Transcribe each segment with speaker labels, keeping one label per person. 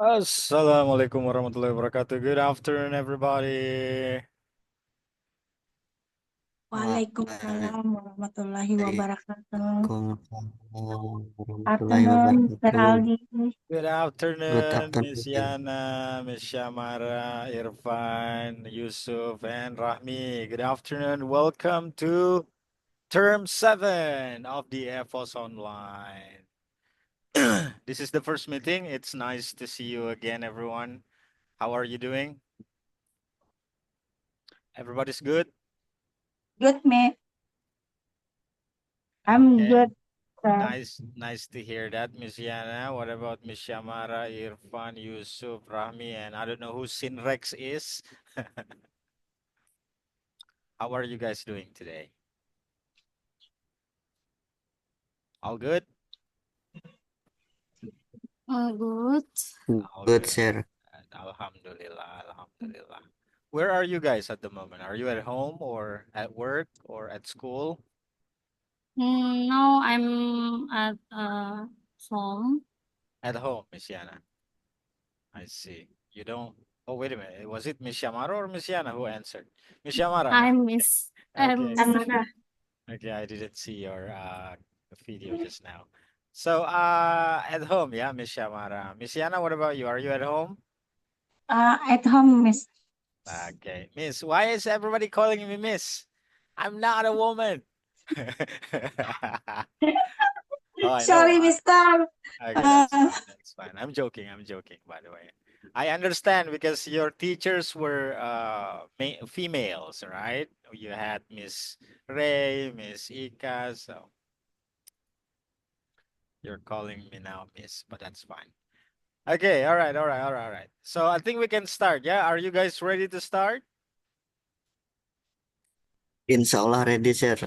Speaker 1: Assalamualaikum warahmatullahi wabarakatuh. Good afternoon, everybody.
Speaker 2: Waalaikumsalam warahmatullahi wabarakatuh.
Speaker 3: Waalaikumsalam warahmatullahi
Speaker 2: Afternoon, Mr.
Speaker 3: wabarakatuh.
Speaker 2: Aldi.
Speaker 1: Good
Speaker 3: Good
Speaker 1: afternoon, Miss
Speaker 3: afternoon.
Speaker 1: Yana, Miss Shamara, Irfan, Yusuf, and Rahmi. Good afternoon. Welcome to Term 7 of the FOS Online. This is the first meeting. It's nice to see you again, everyone. How are you doing? Everybody's good?
Speaker 2: Good, me. I'm
Speaker 1: Okay.
Speaker 2: good, sir.
Speaker 1: Nice to hear that, Miss Yana. What about Miss Shamara, Irfan, Yusuf, Rahmi, and I don't know who Sinrex is. How are you guys doing today? All good?
Speaker 2: Good.
Speaker 1: All
Speaker 3: Good,
Speaker 1: good.
Speaker 3: sir.
Speaker 1: Alhamdulillah, Alhamdulillah. Where are you guys at the moment? Are you at home or at work or at school?
Speaker 2: Now I'm at home.
Speaker 1: At home, Miss Yana. I see. You don't. Oh, wait a minute. Was it Miss Shamara or Miss Yana who answered? Miss Shamara.
Speaker 2: I miss.
Speaker 1: Okay.
Speaker 2: Amara.
Speaker 1: Okay, I didn't see your video just now. So at home, yeah, Miss Shamara. Miss Yana, what about you? Are you at home?
Speaker 2: At home, Miss.
Speaker 1: Okay. Miss, why is everybody calling me Miss? I'm not a woman. Oh, I know.
Speaker 2: Sorry, Mister.
Speaker 1: Okay, that's
Speaker 2: Uh,
Speaker 1: fine. That's fine. I'm joking. I'm joking, by the way. I understand because your teachers were females, right? You had Miss Ray, Miss Ika, so you're calling me now, Miss, but that's fine. Okay, all right. So I think we can start. Yeah, are you guys ready to start?
Speaker 3: Insya Allah ready, sir.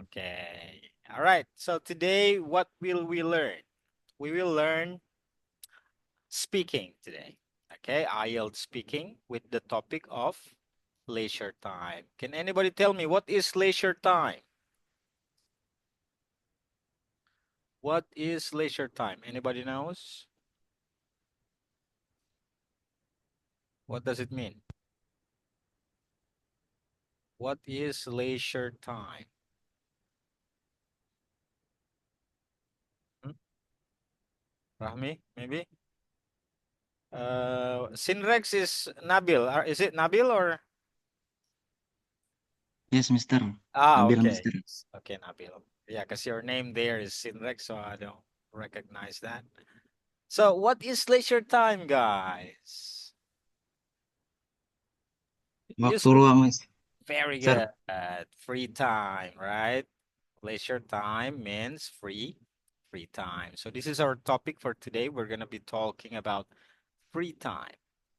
Speaker 1: Okay. All right. So today, what will we learn? We will learn speaking today. Okay, IELTS speaking with the topic of leisure time. Can anybody tell me what is leisure time? What is leisure time? Anybody knows? What does it mean? What is leisure time? Hmm? Rahmi, maybe? Sinrex is Nabil. Is it Nabil or?
Speaker 4: Yes, Mister. Nabil,
Speaker 1: Okay.
Speaker 4: Mister.
Speaker 1: Okay, Nabil. Yeah, because your name there is Sinrex, so I don't recognize that. So what is leisure time, guys?
Speaker 4: Waktu
Speaker 1: Yusuf,
Speaker 4: luang, Mas.
Speaker 1: very
Speaker 4: Sir.
Speaker 1: good. Free time, right? Leisure time means free time. So this is our topic for today. We're going to be talking about free time,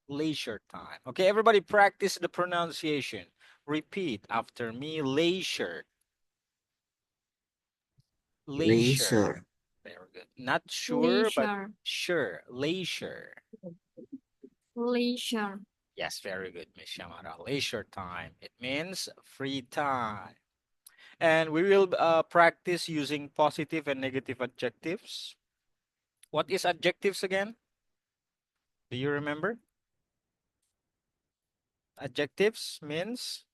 Speaker 1: leisure time. Okay, everybody practice the pronunciation. Repeat after me, leisure. Leisure.
Speaker 3: Leisure.
Speaker 1: Very good. Not sure, but
Speaker 2: Leisure.
Speaker 1: sure. Leisure.
Speaker 2: Leisure.
Speaker 1: Yes, very good, Miss Shamara. Leisure time. It means free time. And we will practice using positive and negative adjectives. What is adjectives again? Do you remember? Adjectives means?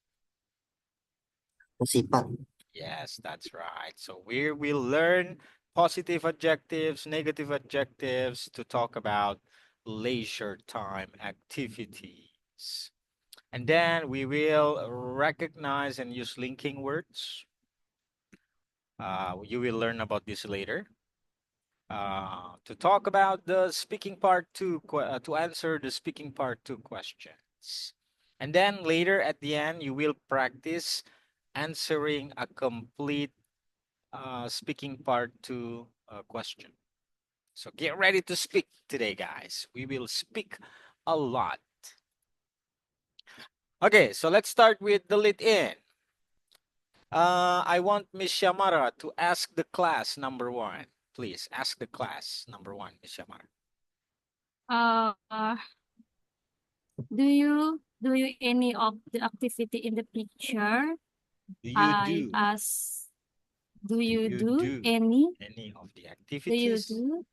Speaker 3: Sifat.
Speaker 1: Yes, that's right. So we will learn positive adjectives, negative adjectives to talk about leisure time activities. And then we will recognize and use linking words. You will learn about this later. To talk about the speaking part two, to answer the speaking part two questions. And then later at the end, you will practice answering a complete speaking part two question. So get ready to speak today, guys. We will speak a lot. Okay, so let's start with the lead in. I want Miss Shamara to ask the class number one. Please ask the class number one, Miss Shamara.
Speaker 2: Do you any of the activity in the picture?
Speaker 1: Do you
Speaker 2: I
Speaker 1: do?
Speaker 2: ask. Do
Speaker 1: Do
Speaker 2: you
Speaker 1: you
Speaker 2: do
Speaker 1: do
Speaker 2: any?
Speaker 1: any of the
Speaker 2: Do you
Speaker 1: activities?
Speaker 2: do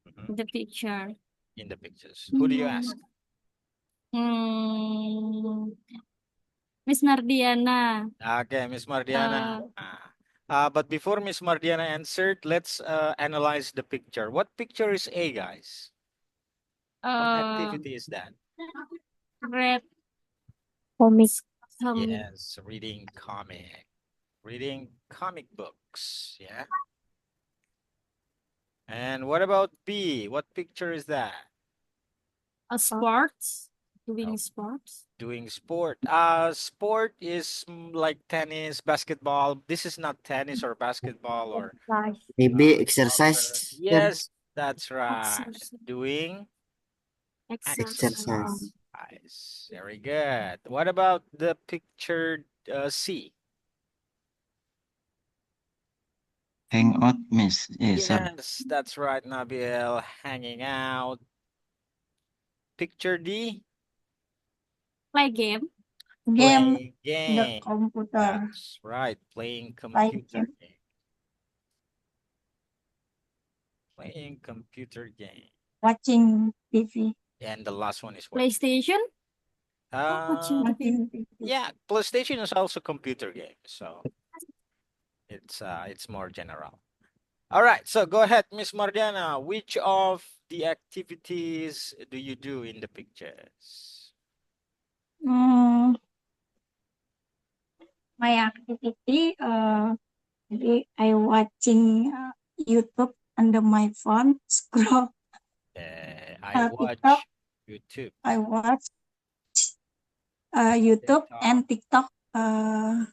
Speaker 1: Mhm.
Speaker 2: the picture?
Speaker 1: in the pictures? Who do you ask?
Speaker 2: Miss Nardiana.
Speaker 1: Okay, Miss Mardiana. But before Miss Mardiana answered, let's analyze the picture. What picture is A, guys? What activity is that?
Speaker 2: Read
Speaker 5: Comics.
Speaker 1: Yes, reading comic books. Yeah. And what about B? What picture is that?
Speaker 2: Sports. Doing
Speaker 1: Oh.
Speaker 2: sports.
Speaker 1: Doing sport. Sport is like tennis, basketball. This is not tennis or basketball or
Speaker 3: Maybe
Speaker 1: soccer.
Speaker 3: exercise, sir.
Speaker 1: Yes, that's right.
Speaker 2: Exercise.
Speaker 1: Doing
Speaker 3: Exercise.
Speaker 1: exercise. Very good. What about the picture C?
Speaker 4: Hang out, Miss. Sir.
Speaker 1: Yes, that's right, Nabil. Hanging out. Picture D?
Speaker 2: Play game.
Speaker 1: Playing
Speaker 5: The
Speaker 1: game.
Speaker 5: computer.
Speaker 1: That's right, playing computer game. Playing computer game.
Speaker 5: Watching TV.
Speaker 1: And the last one is what?
Speaker 2: PlayStation.
Speaker 1: Uh,
Speaker 5: Watching TV.
Speaker 1: yeah, PlayStation is also computer game, so it's more general. All right, so go ahead, Miss Mardiana. Which of the activities do you do in the pictures?
Speaker 5: My activity, maybe I watching YouTube under my phone, scroll.
Speaker 1: I watch
Speaker 5: TikTok.
Speaker 1: YouTube.
Speaker 5: I watch YouTube
Speaker 1: TikTok.
Speaker 5: and TikTok
Speaker 1: On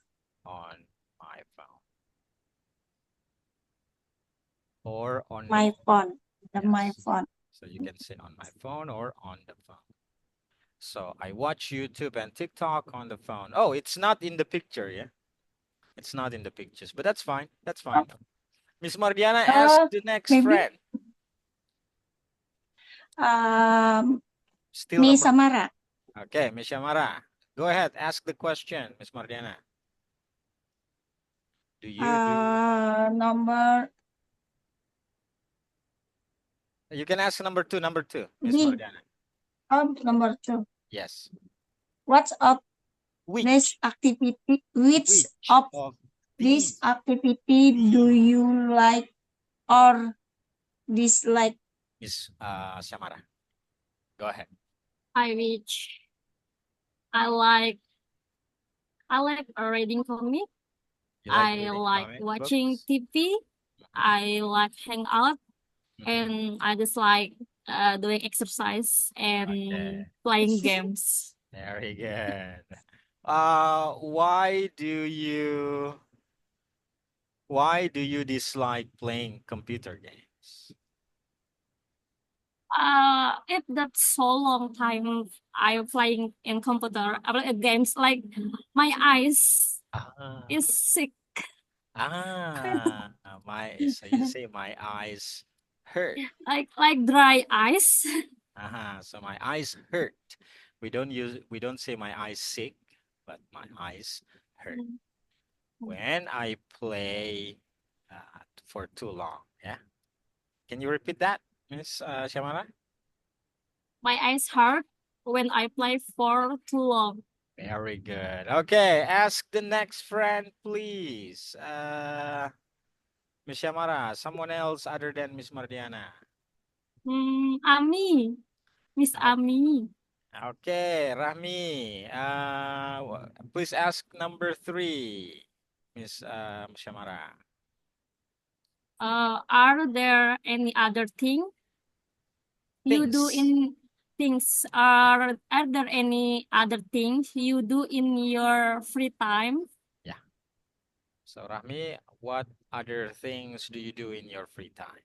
Speaker 1: my phone. Or on
Speaker 5: my
Speaker 1: your
Speaker 5: phone. My
Speaker 1: Yes.
Speaker 5: phone.
Speaker 1: So you can say on my phone or on the phone. So I watch YouTube and TikTok on the phone. Oh, it's not in the picture, yeah? It's not in the pictures, but that's fine. That's fine. Miss Mardiana, ask the next
Speaker 5: maybe-
Speaker 1: friend. Still
Speaker 5: Miss
Speaker 1: number...
Speaker 5: Samara.
Speaker 1: Okay, Miss Samara. Go ahead, ask the question, Miss Mardiana. Do you
Speaker 5: Number
Speaker 1: You can ask number two, Miss
Speaker 5: B.
Speaker 1: Mardiana.
Speaker 5: Number 2.
Speaker 1: Yes.
Speaker 5: What's up
Speaker 1: Which
Speaker 5: this activity? Which
Speaker 1: of
Speaker 5: of
Speaker 1: these
Speaker 5: this activity do you like or dislike?
Speaker 1: Miss Samara? Go ahead.
Speaker 2: I like reading comic.
Speaker 1: You
Speaker 2: I
Speaker 1: reading
Speaker 2: like
Speaker 1: comic
Speaker 2: watching
Speaker 1: books?
Speaker 2: TV. I like hang out,
Speaker 1: Mhm.
Speaker 2: and I just like doing exercise and
Speaker 1: Okay.
Speaker 2: playing games.
Speaker 1: Very good. Why do you dislike playing computer games?
Speaker 2: If that's so long time I'm playing in computer games, like my eyes is sick.
Speaker 1: So you say my eyes hurt.
Speaker 2: like dry eyes.
Speaker 1: So my eyes hurt. We don't say my eyes sick, but my eyes hurt when I play for too long. Yeah. Can you repeat that, Miss Shamara?
Speaker 2: My eyes hurt when I play for too long.
Speaker 1: Very good. Okay, ask the next friend, please. Miss Shamara, someone else other than Miss Mardiana.
Speaker 2: Ami. Miss Ami.
Speaker 1: Okay, Rahmi. Please ask number 3, Miss Shamara.
Speaker 2: Are there any other thing you do in things? Are there any other things you do in your free time?
Speaker 1: Yeah. So Rahmi, what other things do you do in your free time?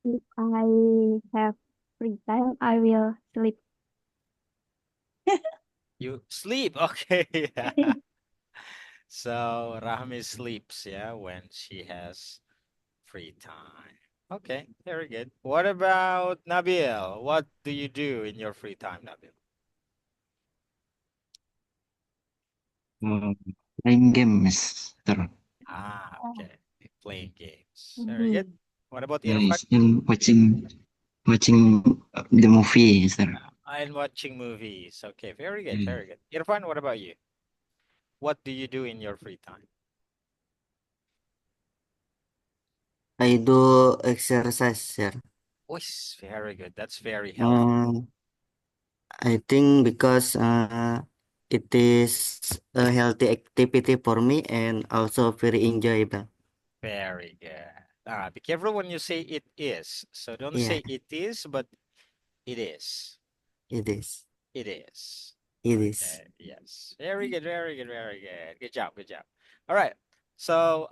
Speaker 5: If I have free time, I will sleep.
Speaker 1: You sleep, okay. So Rahmi sleeps, yeah, when she has free time. Okay, very good. What about Nabil? What do you do in your free time, Nabil?
Speaker 4: Playing game, Mister.
Speaker 1: Okay. Playing games. Very good. What about
Speaker 4: Yeah,
Speaker 1: Irfan?
Speaker 4: it's in watching the movie, sir.
Speaker 1: And watching movies. Okay, very good,
Speaker 4: Yeah.
Speaker 1: very good. Irfan, what about you? What do you do in your free time?
Speaker 3: I do exercise, sir.
Speaker 1: Oh, very good. That's very helpful.
Speaker 3: I think because it is a healthy activity for me and also very enjoyable.
Speaker 1: Very good. Be careful when you say it is. So don't
Speaker 3: Yeah,
Speaker 1: say it is, but it is.
Speaker 3: it is.
Speaker 1: It is.
Speaker 3: It is.
Speaker 1: Okay, yes. Very good, very good, very good. Good job, good job. All right. So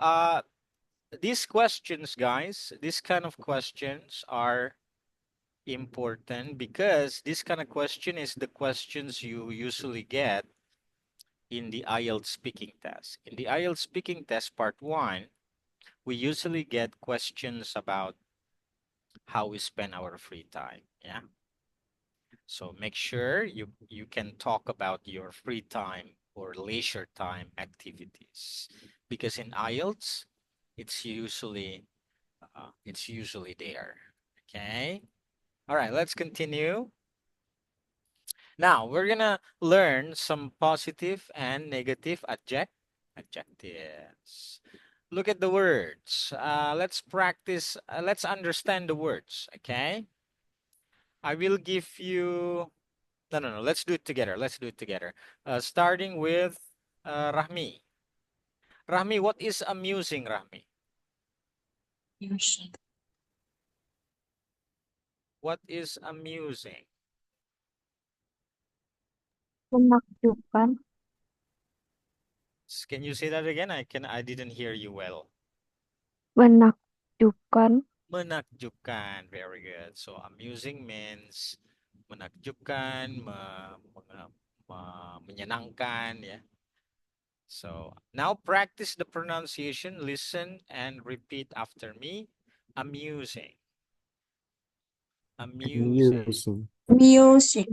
Speaker 1: these questions, guys, these kind of questions are important because this kind of question is the questions you usually get in the IELTS speaking test. In the IELTS speaking test part 1, we usually get questions about how we spend our free time. Yeah. So make sure you can talk about your free time or leisure time activities because in IELTS it's usually there. Okay. All right, let's continue. Now we're gonna learn some positive and negative adjectives. Look at the words. Let's practice. Let's understand the words. Okay. I will give you. No. Let's do it together. Let's do it together. Starting with Rahmi. Rahmi, what is amusing, Rahmi? What is amusing?
Speaker 5: Menakjubkan.
Speaker 1: Can you say that again? I didn't hear you well.
Speaker 5: Menakjubkan.
Speaker 1: Menakjubkan. Very good. So amusing means menakjubkan, menyenangkan, ya. So now practice the pronunciation. Listen and repeat after me. Amusing. Amusing.
Speaker 5: Music.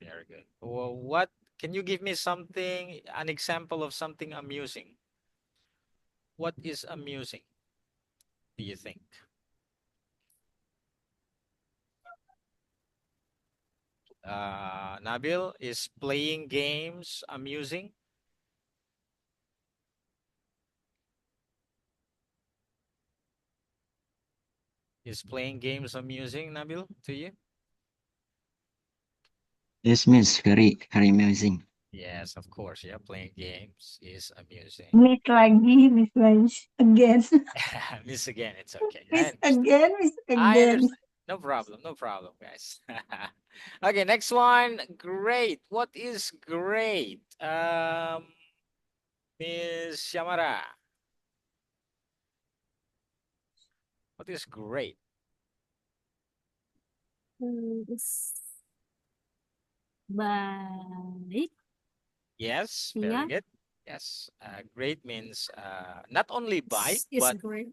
Speaker 1: Very good. Well, what can you give me something, an example of something amusing? What is amusing, do you think? Nabil, is playing games amusing? Is playing games amusing, Nabil, to you?
Speaker 4: Yes, miss, very amusing.
Speaker 1: Yes, of course. Yeah, playing games is amusing.
Speaker 5: Miss lagi, miss lagi. Again.
Speaker 1: Miss again, it's okay.
Speaker 5: Miss again, miss
Speaker 1: I
Speaker 5: again.
Speaker 1: understand. No problem, guys. Okay, next one. Great. What is great? Miss Shamara. What is great?
Speaker 2: Baik.
Speaker 1: Yes,
Speaker 2: Yeah.
Speaker 1: very good. Yes, great means not only baik,
Speaker 2: Is
Speaker 1: but
Speaker 2: great.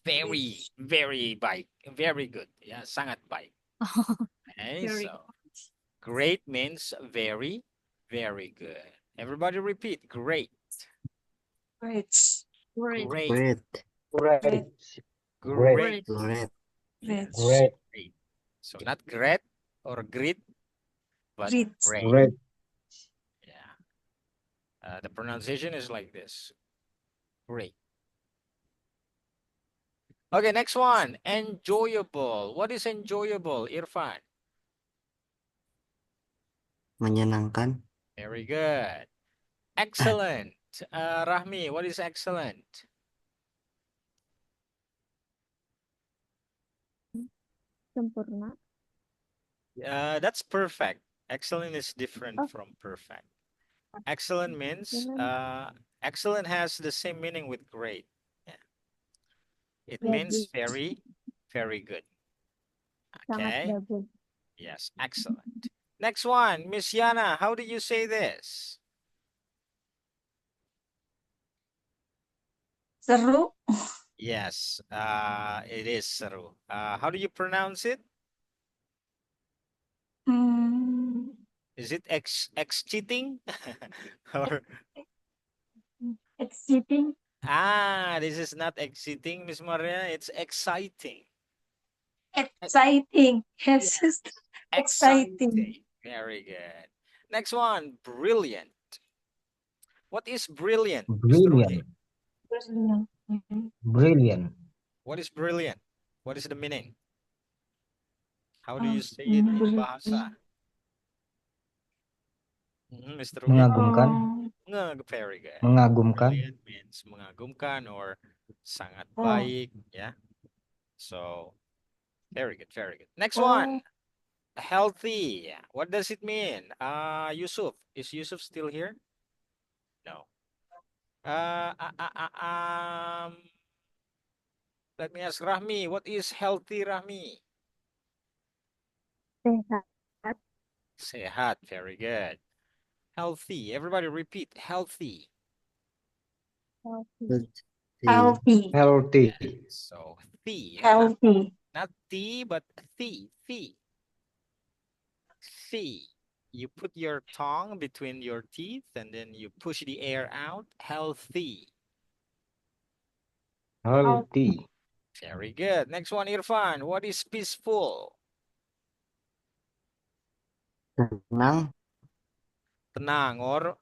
Speaker 1: very, very baik, very good. Yeah, sangat baik. Okay,
Speaker 2: Very
Speaker 1: so great means very, very good. Everybody repeat, great.
Speaker 5: Great.
Speaker 1: Great.
Speaker 3: Great.
Speaker 1: Great.
Speaker 2: Great.
Speaker 3: Great.
Speaker 1: Yes,
Speaker 6: Great.
Speaker 1: great. So not great or great, but
Speaker 5: Great.
Speaker 1: great.
Speaker 6: Great.
Speaker 1: Yeah. The pronunciation is like this. Great. Okay, next one. Enjoyable. What is enjoyable, Irfan?
Speaker 3: Menyenangkan.
Speaker 1: Very good. Excellent. Rahmi, what is excellent?
Speaker 5: Sempurna.
Speaker 1: That's perfect. Excellent is different
Speaker 5: Oh.
Speaker 1: from perfect. Excellent means excellent has the same meaning with great. Yeah. It means very, very good.
Speaker 5: Sangat
Speaker 1: Okay.
Speaker 5: bagus.
Speaker 1: Yes, excellent. Next one, Miss Yana, how do you say this?
Speaker 5: Seru.
Speaker 1: Yes, it is seru. How do you pronounce it? Is it cheating? Or
Speaker 5: Exciting.
Speaker 1: this is not exciting, Miss Maria. It's exciting.
Speaker 6: Exciting. Yes. Exciting.
Speaker 1: Very good. Next one, brilliant. What is brilliant, Mr.
Speaker 7: Brilliant.
Speaker 1: Rudy?
Speaker 7: Brilliant.
Speaker 1: What is brilliant? What is the meaning? How do you say it in bahasa? Mr. Rudy?
Speaker 7: Mengagumkan.
Speaker 1: Very good.
Speaker 7: Mengagumkan.
Speaker 1: Brilliant means mengagumkan or sangat baik, yeah. So, very good, very good. Next one, healthy. What does it mean? Yusuf, is Yusuf still here? No. Let me ask Rahmi, what is healthy, Rahmi?
Speaker 5: Sehat.
Speaker 1: Sehat, very good. Healthy, everybody repeat, healthy.
Speaker 5: Healthy.
Speaker 6: Healthy.
Speaker 7: Healthy.
Speaker 1: So, the,
Speaker 6: Healthy.
Speaker 1: not the, but the. You put your tongue between your teeth and then you push the air out. Healthy.
Speaker 7: Healthy.
Speaker 1: Very good. Next one, Irfan. What is peaceful?
Speaker 3: Tenang.
Speaker 1: Tenang or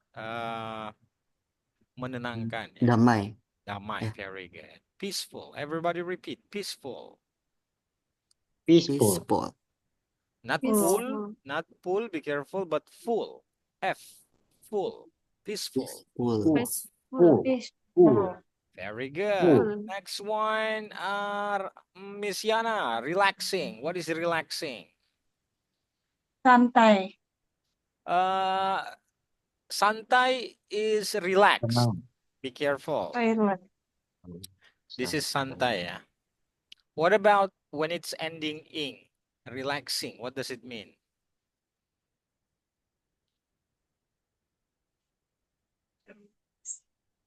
Speaker 1: menenangkan. Ya?
Speaker 3: Damai.
Speaker 1: Damai.
Speaker 3: Yeah.
Speaker 1: Very good. Peaceful. Everybody repeat. Peaceful.
Speaker 7: Peaceful.
Speaker 3: Peaceful.
Speaker 1: Not
Speaker 2: Peaceful.
Speaker 1: full. Not full. Be careful. But full. F. Full. Peaceful.
Speaker 3: Peaceful.
Speaker 2: Peaceful.
Speaker 7: Full.
Speaker 1: Very good.
Speaker 2: Full.
Speaker 1: Next one, Miss Yana, relaxing. What is relaxing?
Speaker 6: Santai.
Speaker 1: Santai is relaxed.
Speaker 7: Tenang.
Speaker 1: Be careful.
Speaker 6: Toilet.
Speaker 1: This is santai, yeah. What about when it's ending ing? Relaxing. What does it mean?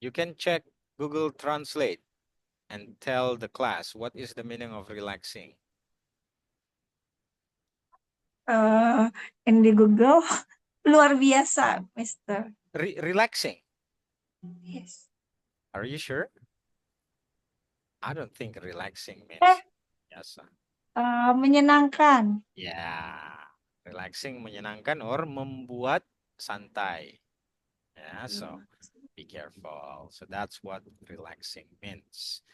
Speaker 1: You can check Google Translate and tell the class what is the meaning of relaxing.
Speaker 6: In the Google. Luar biasa, Mister.
Speaker 1: Relaxing.
Speaker 6: Yes.
Speaker 1: Are you sure? I don't think relaxing means yes.
Speaker 6: Menyenangkan.
Speaker 1: Ya, relaxing menyenangkan or membuat santai. Yeah, so be careful. So that's what relaxing means.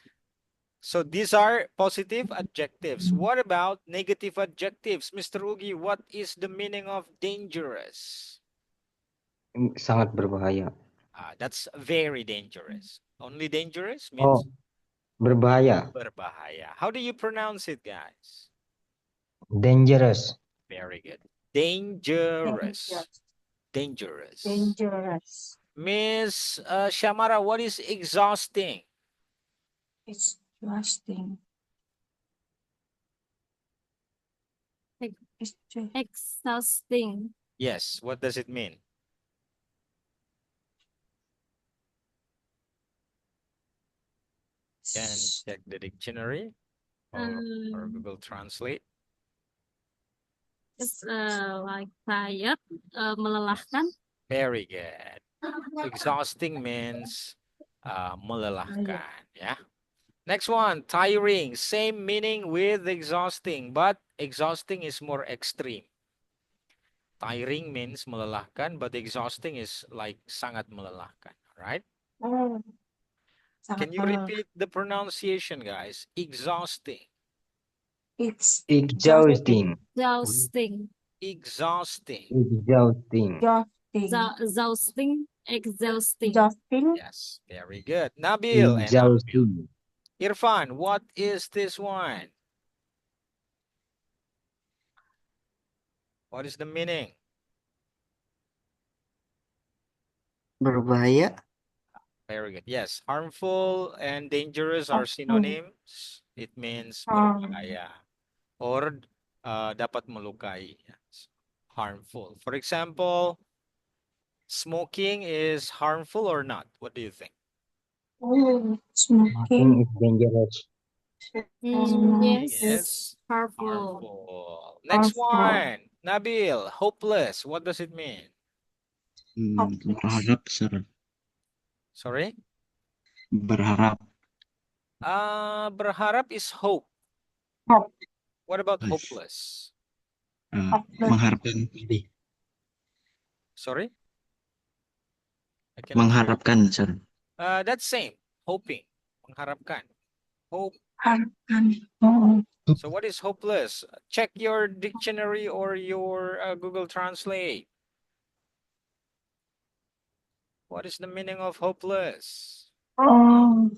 Speaker 1: So these are positive adjectives. What about negative adjectives? Mr. Ugi, what is the meaning of dangerous?
Speaker 7: Sangat berbahaya.
Speaker 1: That's very dangerous. Only dangerous
Speaker 7: Oh,
Speaker 1: means
Speaker 7: berbahaya.
Speaker 1: berbahaya. How do you pronounce it, guys?
Speaker 7: Dangerous.
Speaker 1: Very good. Dangerous. Dangerous.
Speaker 6: Dangerous.
Speaker 1: Miss Shamara, what is exhausting?
Speaker 6: Exhausting.
Speaker 2: Exhausting.
Speaker 1: Yes, what does it mean? Can check the dictionary or Google Translate.
Speaker 2: It's like tired, melelahkan.
Speaker 1: Very good. Exhausting means melelahkan, yeah. Next one, tiring. Same meaning with exhausting, but exhausting is more extreme. Tiring means melelahkan, but exhausting is like sangat melelahkan, right? Can you repeat the pronunciation, guys? Exhausting.
Speaker 7: Exhausting.
Speaker 2: Exhausting.
Speaker 1: Exhausting.
Speaker 7: Exhausting.
Speaker 2: Exhausting. Exhausting.
Speaker 1: Yes, very good. Nabil and
Speaker 7: Exhausting.
Speaker 1: Irfan, what is this one? What is the meaning?
Speaker 3: Berbahaya.
Speaker 1: Very good. Yes, harmful and dangerous are synonyms. It means berbahaya or dapat melukai. Yes. Harmful. For example, smoking is harmful or not? What do you think?
Speaker 7: Smoking is dangerous.
Speaker 2: Yes.
Speaker 1: Yes.
Speaker 2: Harmful.
Speaker 1: Harmful. Next one, Nabil, hopeless. What does it mean?
Speaker 4: Berharap, sir.
Speaker 1: Sorry?
Speaker 4: Berharap.
Speaker 1: Berharap is hope. What about
Speaker 4: Yes.
Speaker 1: hopeless?
Speaker 6: Hopeless.
Speaker 4: Mengharapkan lebih.
Speaker 1: Sorry? I cannot hear.
Speaker 4: Mengharapkan, sir.
Speaker 1: That's same. Hoping. Mengharapkan. Hope.
Speaker 6: Harapkan. Oh,
Speaker 1: So what is hopeless? Check your dictionary or your Google Translate. What is the meaning of hopeless?
Speaker 6: oh,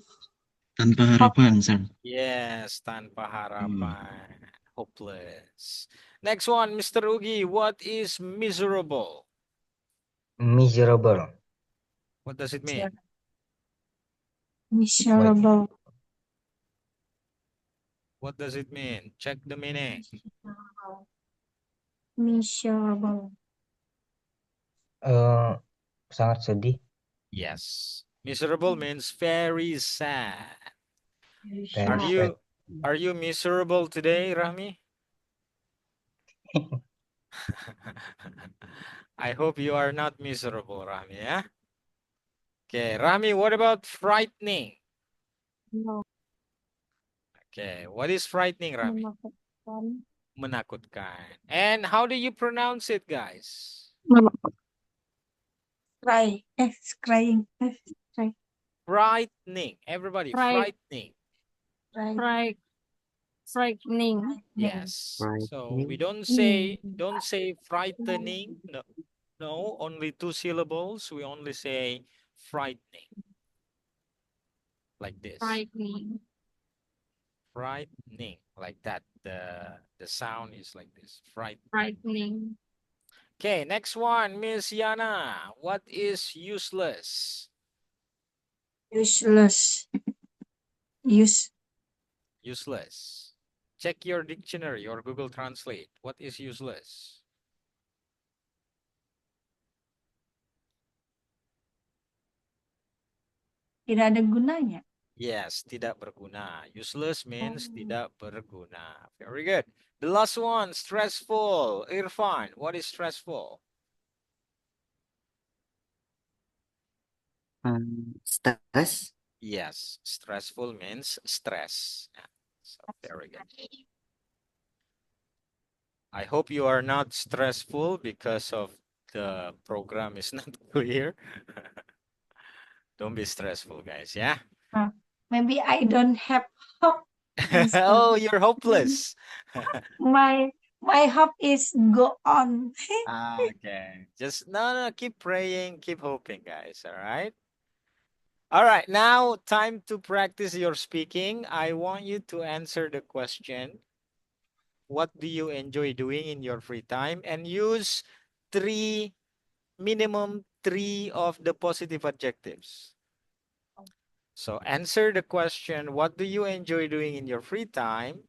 Speaker 4: Tanpa harapan, sir.
Speaker 1: Yes, tanpa harapan. Hopeless. Next one, Mr. Ugi. What is miserable?
Speaker 7: Miserable.
Speaker 1: What does it mean?
Speaker 6: miserable.
Speaker 1: What does it mean? Check the meaning.
Speaker 6: Miserable.
Speaker 7: Sangat sedih.
Speaker 1: Yes. Miserable means very sad.
Speaker 7: Very
Speaker 1: Are you miserable today, Rami? I hope you are not miserable, Rami, yeah? Okay, Rami, what about frightening?
Speaker 5: No.
Speaker 1: Okay, what is frightening, Rami?
Speaker 5: Menakutkan.
Speaker 1: Menakutkan. And how do you pronounce it, guys?
Speaker 6: Cry. Crying. Cry.
Speaker 1: Frightening. Everybody,
Speaker 2: Fright-
Speaker 1: frightening.
Speaker 6: Cry.
Speaker 2: Frightening.
Speaker 1: Yes. So we
Speaker 3: Frightening.
Speaker 1: don't say frightening. No, no, only 2 syllables. We only say frightening. Like this.
Speaker 2: Frightening.
Speaker 1: Frightening. Like that. The sound is like this. Frightening.
Speaker 2: Frightening.
Speaker 1: Okay, next one, Miss Yana. What is useless?
Speaker 6: Useless.
Speaker 1: Useless. Check your dictionary or Google Translate. What is useless?
Speaker 6: Tidak ada gunanya.
Speaker 1: Yes, tidak berguna. Useless means tidak berguna. Very good. The last one, stressful. Irfan, what is stressful?
Speaker 3: Stress.
Speaker 1: Yes, stressful means stress. Yeah, so very good. I hope you are not stressful because of the program is not clear. Don't be stressful, guys, yeah?
Speaker 6: Maybe I don't have hope.
Speaker 1: Oh, you're hopeless.
Speaker 6: My hope is go on.
Speaker 1: Okay. Just no, keep praying, keep hoping, guys. All right. All right. Now, time to practice your speaking. I want you to answer the question. What do you enjoy doing in your free time? And use minimum three of the positive adjectives. So answer the question, what do you enjoy doing in your free time?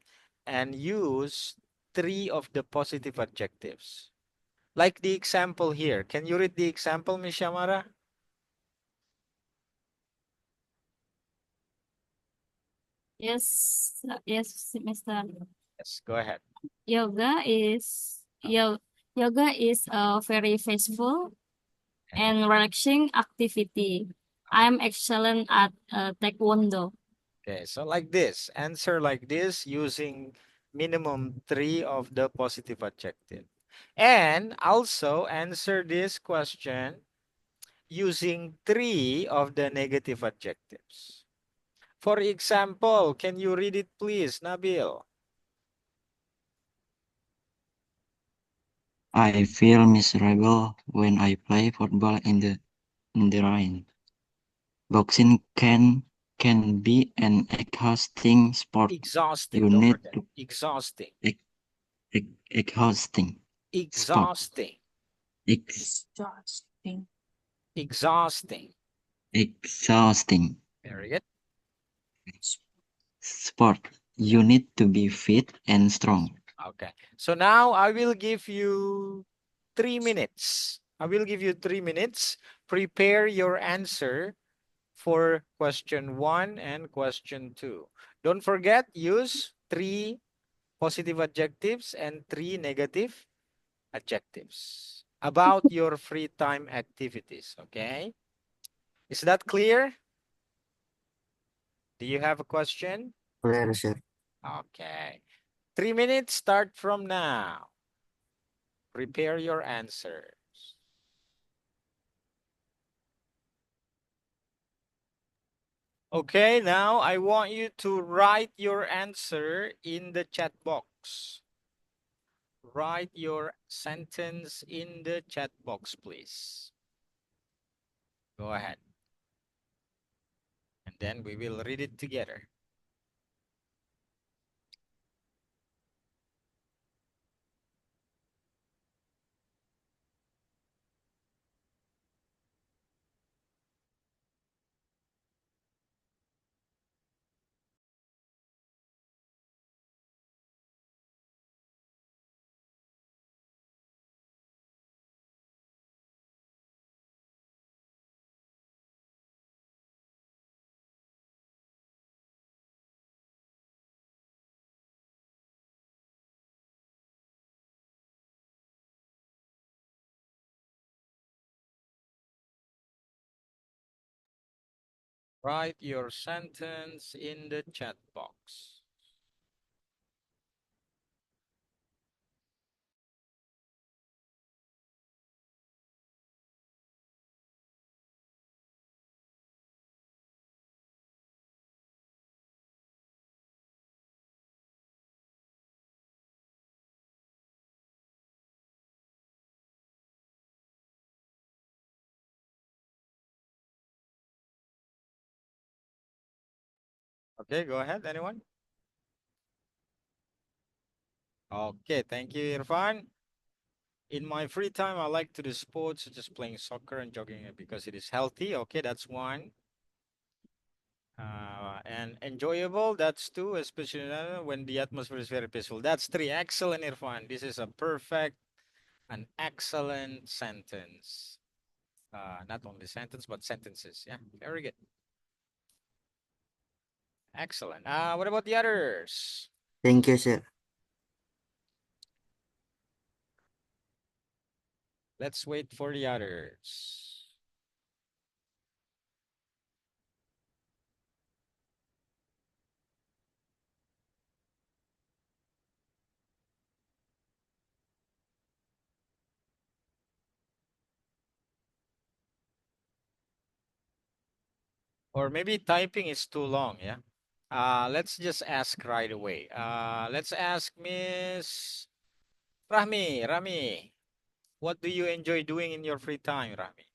Speaker 1: And use 3 of the positive adjectives. Like the example here. Can you read the example, Ms. Shamara?
Speaker 2: Yes, Mr.
Speaker 1: Yes, go ahead.
Speaker 2: Yoga is a very peaceful and relaxing activity. I'm excellent at taekwondo.
Speaker 1: Okay, so like this. Answer like this using minimum 3 of the positive adjective. And also answer this question using 3 of the negative adjectives. For example, can you read it please, Nabil?
Speaker 4: I feel miserable when I play football in the rain. Boxing can be an exhausting sport.
Speaker 1: Exhausting,
Speaker 4: You
Speaker 1: don't
Speaker 4: need
Speaker 1: forget.
Speaker 4: to
Speaker 1: Exhausting.
Speaker 4: exhausting.
Speaker 1: Exhausting.
Speaker 6: Exhausting.
Speaker 1: Exhausting.
Speaker 4: Exhausting
Speaker 1: Very good.
Speaker 4: sport. You need to be fit and strong.
Speaker 1: Okay. So now I will give you 3 minutes. I will give you 3 minutes. Prepare your answer for question 1 and question 2. Don't forget, use 3 positive adjectives and 3 negative adjectives about your free time activities. Okay. Is that clear? Do you have a question?
Speaker 3: Clear, sir.
Speaker 1: Okay. 3 minutes start from now. Prepare your answers. Okay, now I want you to write your answer in the chat box. Write your sentence in the chat box, please. Go ahead. And then we will read it together. Write your sentence in the chat box. Okay, go ahead, anyone? Okay, thank you, Irfan. In my free time, I like to do sports, such as playing soccer and jogging because it is healthy. Okay, that's one. And enjoyable, that's two, especially when the atmosphere is very peaceful. That's three. Excellent, Irfan. This is a perfect, an excellent sentence. Not only sentence, but sentences. Yeah, very good. Excellent. What about the others?
Speaker 3: Thank you, sir.
Speaker 1: Let's wait for the others. Or maybe typing is too long, yeah? Let's just ask right away. Let's ask Miss Rami. What do you enjoy doing in your free time, Rami?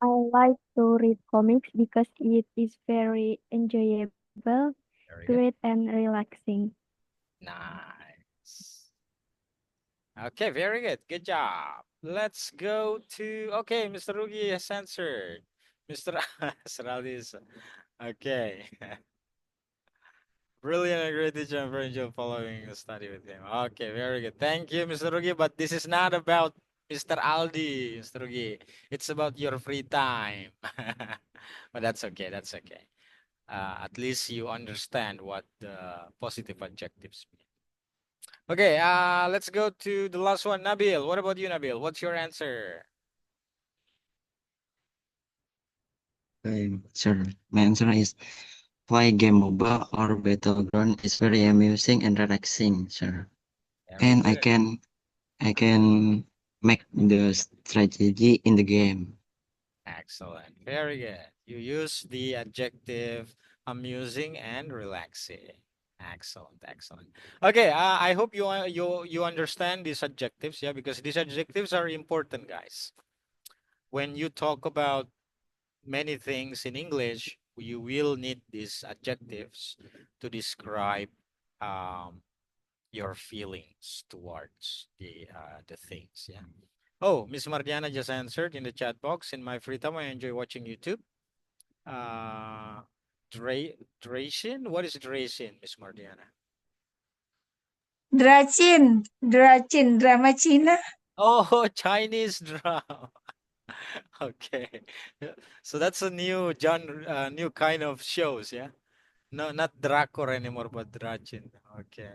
Speaker 5: I like to read comics because it is very enjoyable,
Speaker 1: Very good.
Speaker 5: great, and relaxing.
Speaker 1: Nice. Okay, very good. Good job. Let's go to, okay, Mr. Rugi has answered. Mr. Sarali is, okay. Brilliant and great teacher. I'm very enjoy following the study with him. Okay, very good. Thank you, Mr. Rugi. But this is not about Mr. Aldi, Mr. Rugi. It's about your free time. But that's okay. That's okay. At least you understand what the positive adjectives mean. Okay, let's go to the last one, Nabil. What about you, Nabil? What's your answer?
Speaker 4: Sure. My answer is play game mobile or battleground is very amusing and relaxing, sir.
Speaker 1: Very
Speaker 4: And
Speaker 1: good.
Speaker 4: I can make the strategy in the game.
Speaker 1: Excellent. Very good. You use the adjective amusing and relaxing. Excellent, excellent. Okay, I hope you understand these adjectives, yeah, because these adjectives are important, guys. When you talk about many things in English, you will need these adjectives to describe your feelings towards the things. Yeah. Oh, Miss Mardiana just answered in the chat box. In my free time, I enjoy watching YouTube. Duration? What is duration, Miss Mardiana?
Speaker 6: Dracin, drama Cina.
Speaker 1: Oh, Chinese drama. Okay. So that's a new genre, new kind of shows, yeah? No, not Dracor anymore, but Drachin. Okay.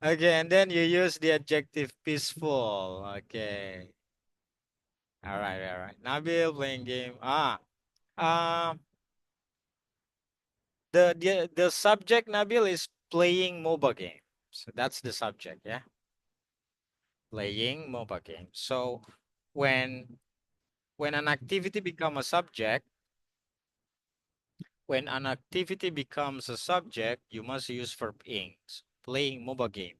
Speaker 1: Okay, and then you use the adjective peaceful. Okay. All right, all right. Nabil playing game. Um, The subject, Nabil, is playing mobile games. So that's the subject, yeah? Playing mobile games. So when an activity becomes a subject, when an activity becomes a subject, you must use verb ing. Playing mobile game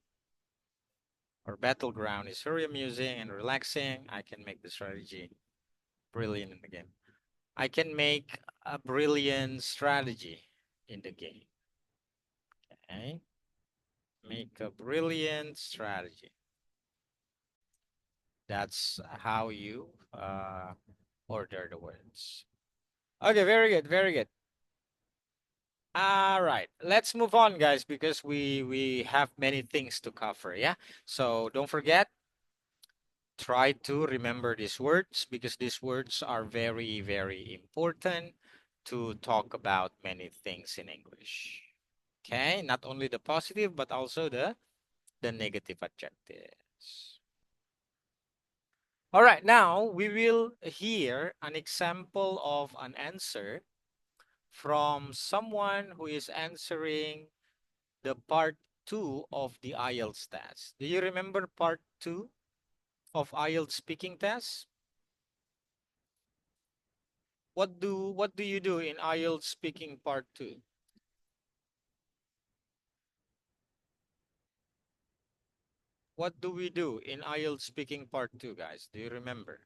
Speaker 1: or battleground is very amusing and relaxing. I can make the strategy brilliant in the game. I can make a brilliant strategy in the game. Okay. Make a brilliant strategy. That's how you order the words. Okay, very good, very good. All right, let's move on, guys, because we have many things to cover, yeah? So don't forget, try to remember these words because these words are very, very important to talk about many things in English. Okay, not only the positive, but also the negative adjectives. All right, now we will hear an example of an answer from someone who is answering the part 2 of the IELTS test. Do you remember part 2 of IELTS speaking test? What do you do in IELTS speaking part 2? What do we do in IELTS speaking part 2, guys? Do you remember?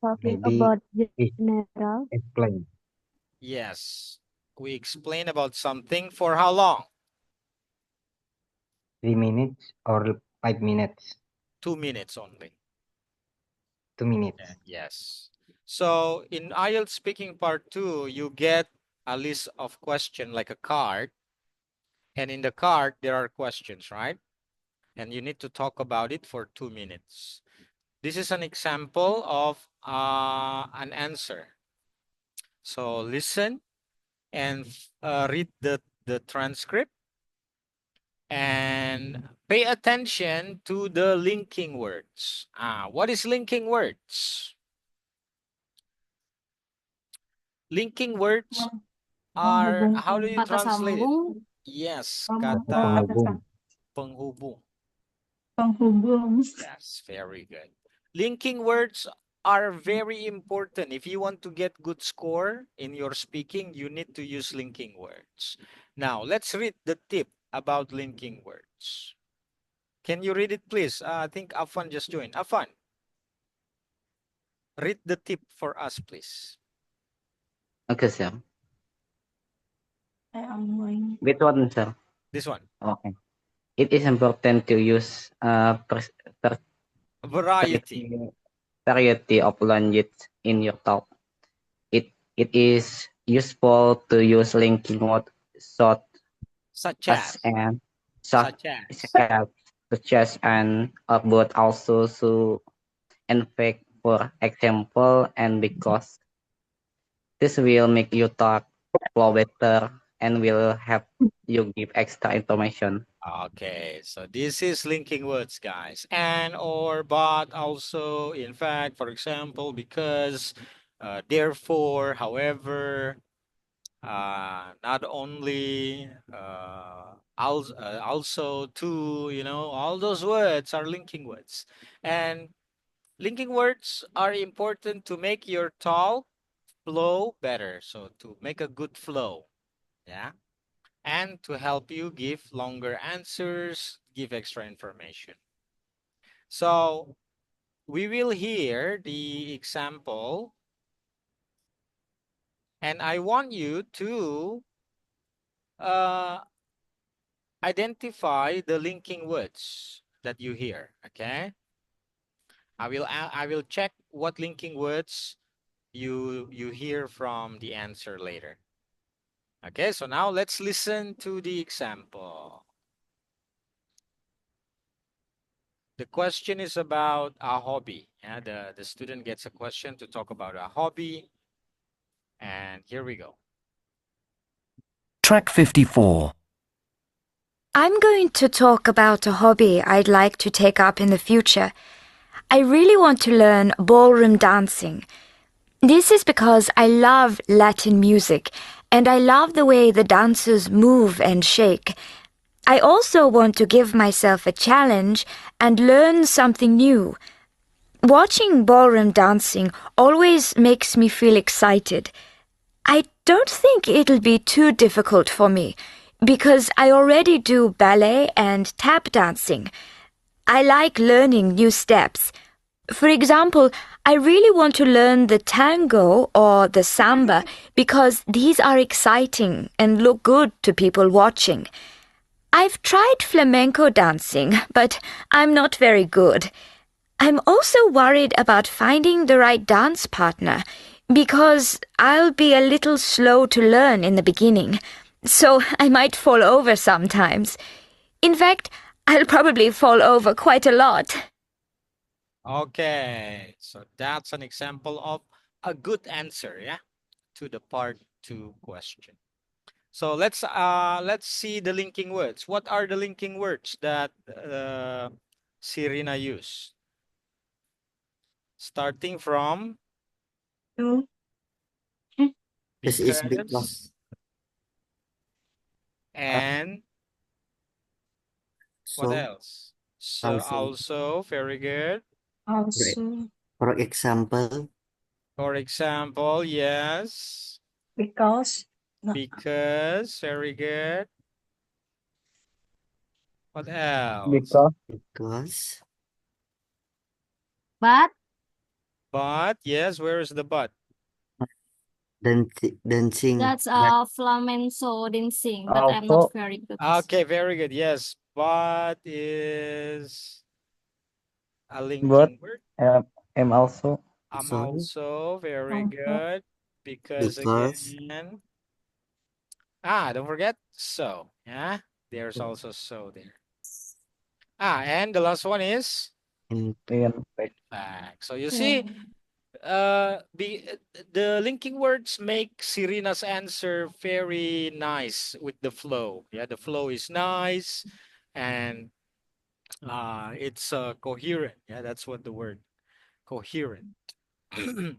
Speaker 5: Talking
Speaker 7: Maybe
Speaker 5: about
Speaker 7: we
Speaker 5: general.
Speaker 7: explain
Speaker 1: Yes. We explain about something for how long?
Speaker 7: 3 minutes or 5 minutes.
Speaker 1: 2 minutes only.
Speaker 7: 2 minutes.
Speaker 1: Yes. So in IELTS speaking part 2, you get a list of questions like a card. And in the card, there are questions, right? And you need to talk about it for 2 minutes. This is an example of an answer. So listen and read the transcript and pay attention to the linking words. What is linking words? Linking words are, how do you
Speaker 2: Kata
Speaker 1: translate it?
Speaker 2: sambung.
Speaker 1: Yes,
Speaker 6: Penghubung.
Speaker 1: kata penghubung.
Speaker 6: Penghubung.
Speaker 1: Yes, very good. Linking words are very important. If you want to get good score in your speaking, you need to use linking words. Now, let's read the tip about linking words. Can you read it, please? I think Afan just joined. Afan, read the tip for us, please.
Speaker 3: Okay, sir.
Speaker 6: I'm going.
Speaker 3: Which one, sir?
Speaker 1: This one.
Speaker 3: Okay. It is important to use
Speaker 1: Variety.
Speaker 3: variety of language in your talk. It is useful to use linking words such
Speaker 1: Such
Speaker 3: as
Speaker 1: as.
Speaker 3: and
Speaker 1: Such as.
Speaker 3: such as and but also so and fake, for example, and because. This will make you talk flow better and will help you give extra information.
Speaker 1: Okay, so this is linking words, guys. And, or, but, also, in fact, for example, because, therefore, however, not only, also, to, you know, all those words are linking words. And linking words are important to make your talk flow better. So to make a good flow, yeah. And to help you give longer answers, give extra information. So we will hear the example. And I want you to identify the linking words that you hear, okay? I will check what linking words you hear from the answer later. Okay, so now let's listen to the example. The question is about a hobby. Yeah, the student gets a question to talk about a hobby. And here we go.
Speaker 8: Track 54.
Speaker 9: I'm going to talk about a hobby I'd like to take up in the future. I really want to learn ballroom dancing. This is because I love Latin music, and I love the way the dancers move and shake. I also want to give myself a challenge and learn something new. Watching ballroom dancing always makes me feel excited. I don't think it'll be too difficult for me, because I already do ballet and tap dancing. I like learning new steps. For example, I really want to learn the tango or the samba because these are exciting and look good to people watching. I've tried flamenco dancing, but I'm not very good. I'm also worried about finding the right dance partner because I'll be a little slow to learn in the beginning, so I might fall over sometimes. In fact, I'll probably fall over quite a lot.
Speaker 1: Okay, so that's an example of a good answer, yeah, to the part 2 question. So let's see the linking words. What are the linking words that Sirina used? Starting from
Speaker 6: To.
Speaker 4: This is because.
Speaker 1: because and what
Speaker 4: So,
Speaker 1: else? So also, very good.
Speaker 6: Also.
Speaker 4: for example,
Speaker 1: For example, yes.
Speaker 6: Because. No.
Speaker 1: Because, very good. What else?
Speaker 4: because,
Speaker 2: But
Speaker 1: But, yes, where is the but?
Speaker 4: dancing.
Speaker 2: that's flamenco dancing, but I'm not very good.
Speaker 1: Okay, very good. Yes, but is a linking
Speaker 3: But
Speaker 1: word.
Speaker 3: I'm also.
Speaker 1: I'm
Speaker 4: So,
Speaker 1: also very
Speaker 6: Also.
Speaker 1: good because again, don't forget so. Yeah, there's also so there. And the last one is
Speaker 4: in
Speaker 1: fact. So you see, the linking words make Sirina's answer very nice with the flow. Yeah, the flow is nice, and it's coherent. Yeah, that's what the word coherent.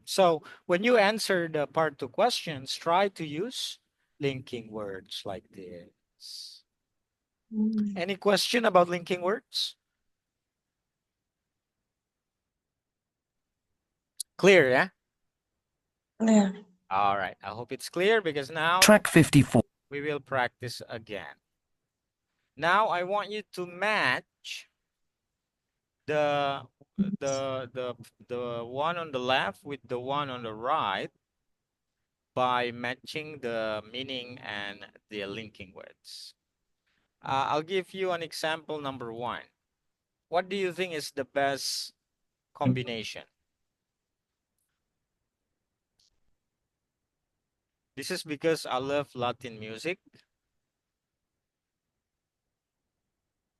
Speaker 1: So when you answer the part 2 questions, try to use linking words like this. Any question about linking words? Clear, yeah?
Speaker 6: Yeah.
Speaker 1: All right. I hope it's clear because now
Speaker 8: Track 54.
Speaker 1: we will practice again. Now I want you to match the one on the left with the one on the right by matching the meaning and the linking words. I'll give you an example number 1. What do you think is the best combination? This is because I love Latin music.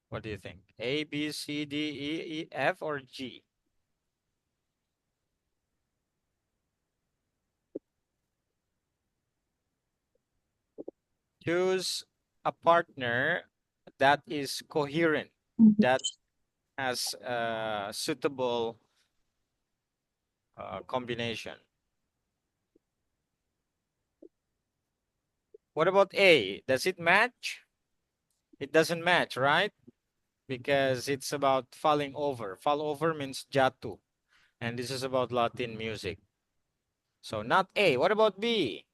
Speaker 1: What do you think? A, B, C, D, E, F, or G? Choose a partner that is coherent, that has a suitable combination. What about A? Does it match? It doesn't match, right? Because it's about falling over. Fall over means jatuh. And this is about Latin music. So not A. What about B?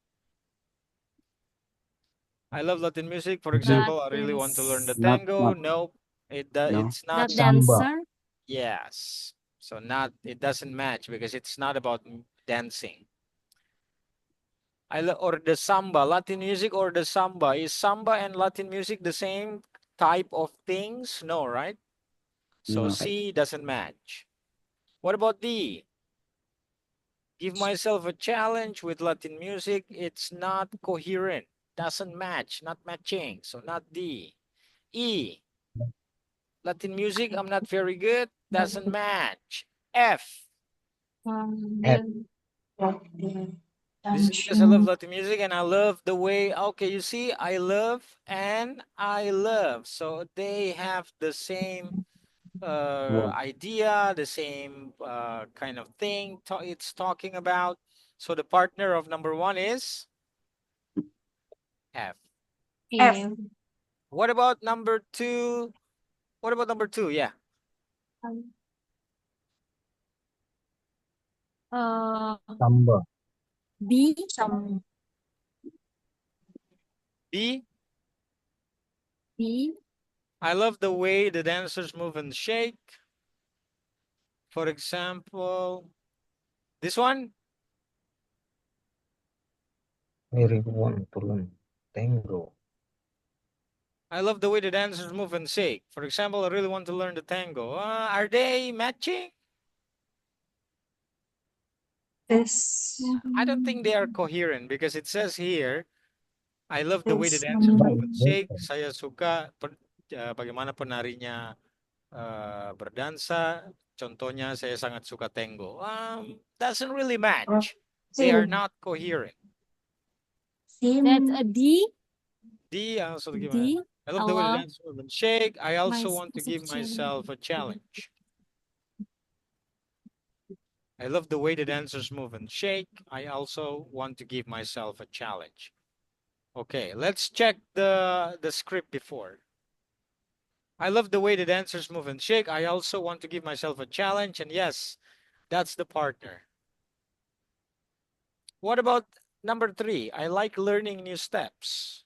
Speaker 1: I love Latin music. For example, I really want to learn the tango. Nope. It's not.
Speaker 2: The dancer.
Speaker 1: Yes. So it doesn't match because it's not about dancing. Or the samba, Latin music or the samba. Is samba and Latin music the same type of things? No, right? So
Speaker 3: No.
Speaker 1: C doesn't match. What about D? Give myself a challenge with Latin music. It's not coherent. Doesn't match. Not matching. So not D. E. Latin music, I'm not very good. Doesn't match. F. This is because I love Latin music and I love the way, okay, you see, I love and I love. So they have the same idea, the same kind of thing it's talking about. So the partner of number 1 is F.
Speaker 6: F.
Speaker 1: What about number 2? What about number 2? Yeah.
Speaker 7: Samba.
Speaker 2: B.
Speaker 1: B.
Speaker 2: B.
Speaker 1: I love the way the dancers move and shake. For example, this one.
Speaker 7: I really want to learn tango.
Speaker 1: I love the way the dancers move and shake. For example, I really want to learn the tango. Are they matching?
Speaker 6: This.
Speaker 1: I don't think they are coherent because it says here, I love the way the dancers move and shake. Saya suka bagaimana penarinya berdansa. Contohnya, saya sangat suka tango. Doesn't really match. They are not coherent.
Speaker 2: That's a D.
Speaker 1: D. Also
Speaker 2: D.
Speaker 1: I love the way the dancers move and shake. I also want to give myself a challenge. I love the way the dancers move and shake. I also want to give myself a challenge. Okay, let's check the script before. I love the way the dancers move and shake. I also want to give myself a challenge. And yes, that's the partner. What about number 3? I like learning new steps.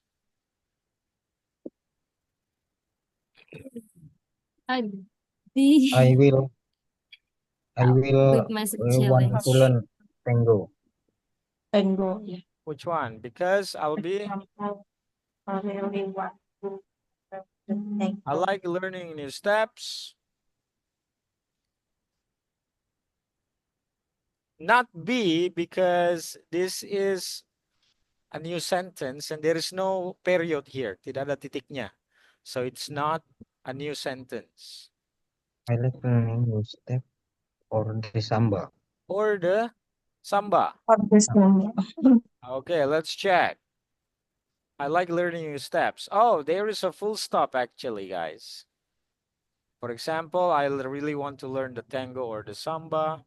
Speaker 2: D.
Speaker 7: I will
Speaker 2: With myself
Speaker 7: want to learn tango.
Speaker 6: Tango, yeah.
Speaker 1: Which one? Because I'll be.
Speaker 6: I really want to learn tango.
Speaker 1: I like learning new steps. Not B, because this is a new sentence and there is no period here. Tidak ada titiknya. So it's not a new sentence.
Speaker 7: I like learning new step or the samba.
Speaker 1: Or the samba.
Speaker 6: Or the samba.
Speaker 1: Okay, let's check. I like learning new steps. Oh, there is a full stop actually, guys. For example, I really want to learn the tango or the samba.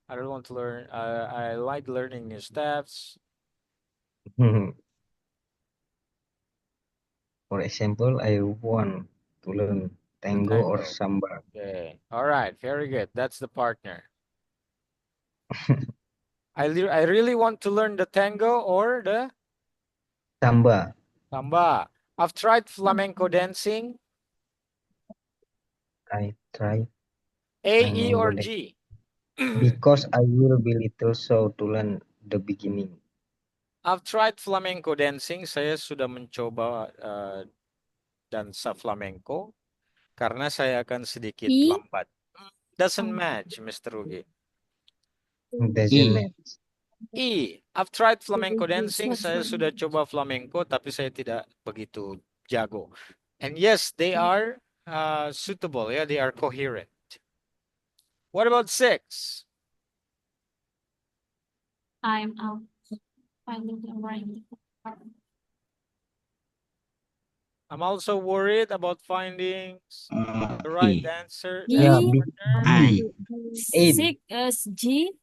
Speaker 1: I don't want to learn. I like learning new steps.
Speaker 7: For example, I want to learn tango or samba.
Speaker 1: Okay. All right. Very good. That's the partner. I really want to learn the tango or the
Speaker 7: Samba.
Speaker 1: samba. I've tried flamenco dancing.
Speaker 7: I try.
Speaker 1: A, E, or G?
Speaker 7: Because I will be little so to learn the beginning.
Speaker 1: I've tried flamenco dancing. Saya sudah mencoba dansa flamenco karena saya akan sedikit lambat. Doesn't match, Mr. Rugi.
Speaker 7: Doesn't match.
Speaker 1: E. I've tried flamenco dancing. Saya sudah coba flamenco, tapi saya tidak begitu jago. And yes, they are suitable. Yeah, they are coherent. What about 6?
Speaker 2: I'm out. Finding the right.
Speaker 1: I'm also worried about finding the right answer.
Speaker 7: Yeah,
Speaker 2: Six is G.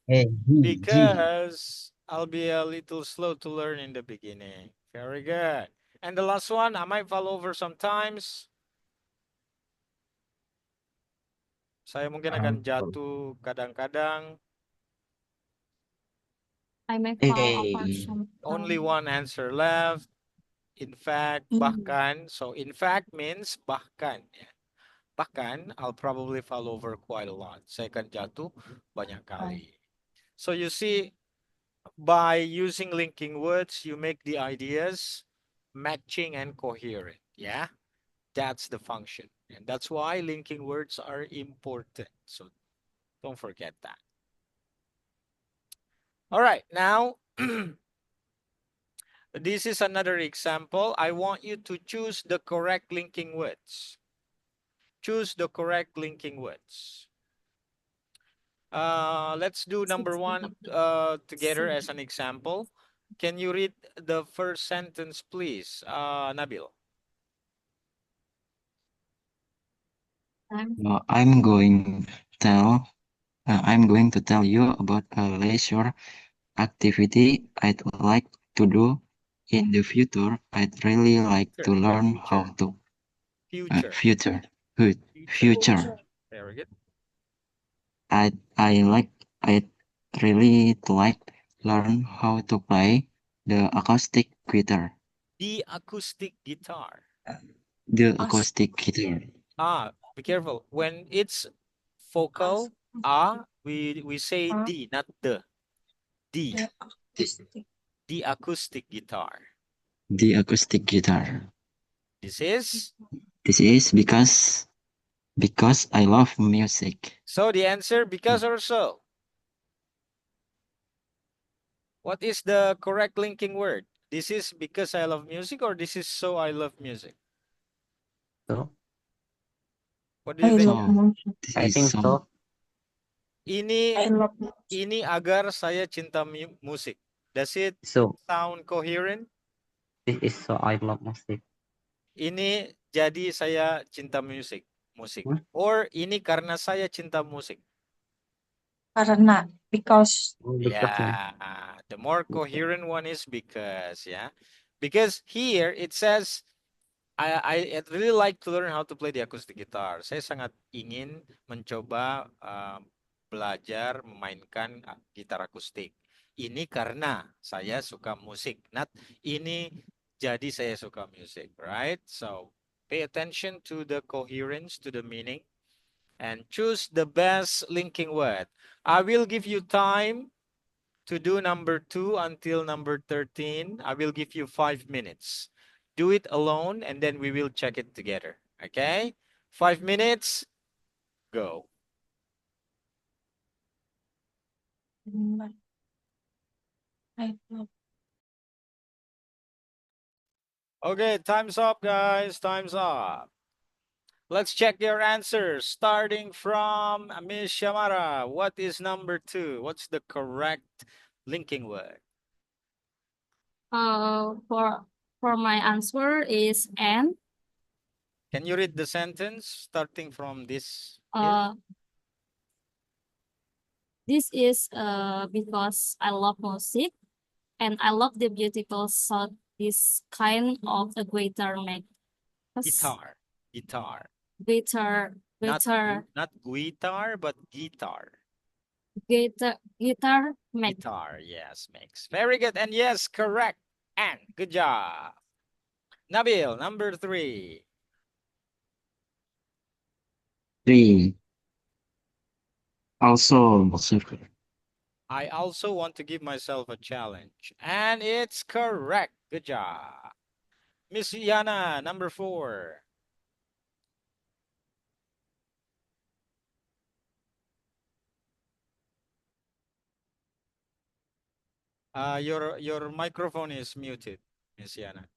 Speaker 1: Because I'll be a little slow to learn in the beginning. Very good. And the last one, I might fall over sometimes. Saya mungkin akan jatuh kadang-kadang.
Speaker 2: I may fall over some.
Speaker 1: Only one answer left. In fact, bahkan. So in fact means bahkan. Bahkan, I'll probably fall over quite a lot. Saya akan jatuh banyak kali. So you see, by using linking words, you make the ideas matching and coherent. Yeah, that's the function. And that's why linking words are important. So don't forget that. All right, now this is another example. I want you to choose the correct linking words. Choose the correct linking words. Let's do number 1 together as an example. Can you read the first sentence, please, Nabil?
Speaker 4: I'm going to tell I'm going to tell you about a leisure activity I'd like to do in the future. I'd really like to learn how to
Speaker 1: Future.
Speaker 4: future.
Speaker 1: Very good.
Speaker 4: I'd really like learn how to play the acoustic guitar.
Speaker 1: The acoustic guitar.
Speaker 4: The acoustic guitar.
Speaker 1: Be careful. When it's vocal, we say D, not the. D. The acoustic guitar.
Speaker 4: The acoustic guitar.
Speaker 1: This is?
Speaker 4: This is because I love music.
Speaker 1: So the answer, because or so? What is the correct linking word? This is because I love music, or this is so I love music?
Speaker 3: So,
Speaker 1: What do you think?
Speaker 3: I think so.
Speaker 1: Ini agar saya cinta musik. Does it
Speaker 3: So,
Speaker 1: sound coherent?
Speaker 3: this is so I love music.
Speaker 1: Ini jadi saya cinta musik. Or ini karena saya cinta musik.
Speaker 6: Karena, because.
Speaker 1: Yeah, the more coherent one is because, yeah. Because here it says, I'd really like to learn how to play the acoustic guitar. Saya sangat ingin mencoba belajar memainkan gitar akustik. Ini karena saya suka musik. Not ini jadi saya suka musik, right? So pay attention to the coherence, to the meaning, and choose the best linking word. I will give you time to do number 2 until number 13. I will give you 5 minutes. Do it alone and then we will check it together. Okay? 5 minutes. Go. Okay, time's up, guys. Time's up. Let's check your answers. Starting from Miss Shamara. What is number 2? What's the correct linking word?
Speaker 2: For my answer is and.
Speaker 1: Can you read the sentence starting from this?
Speaker 2: This is because I love music and I love the beautiful sound this kind of a guitar make.
Speaker 1: Guitar.
Speaker 2: Guitar.
Speaker 1: Not guitar, but guitar.
Speaker 2: Guitar make.
Speaker 1: Guitar, yes, makes. Very good. And yes, correct. And good job. Nabil, number 3.
Speaker 4: 3. Also.
Speaker 1: I also want to give myself a challenge. And it's correct. Good job. Miss Yana, number 4. Your microphone is muted, Miss Yana.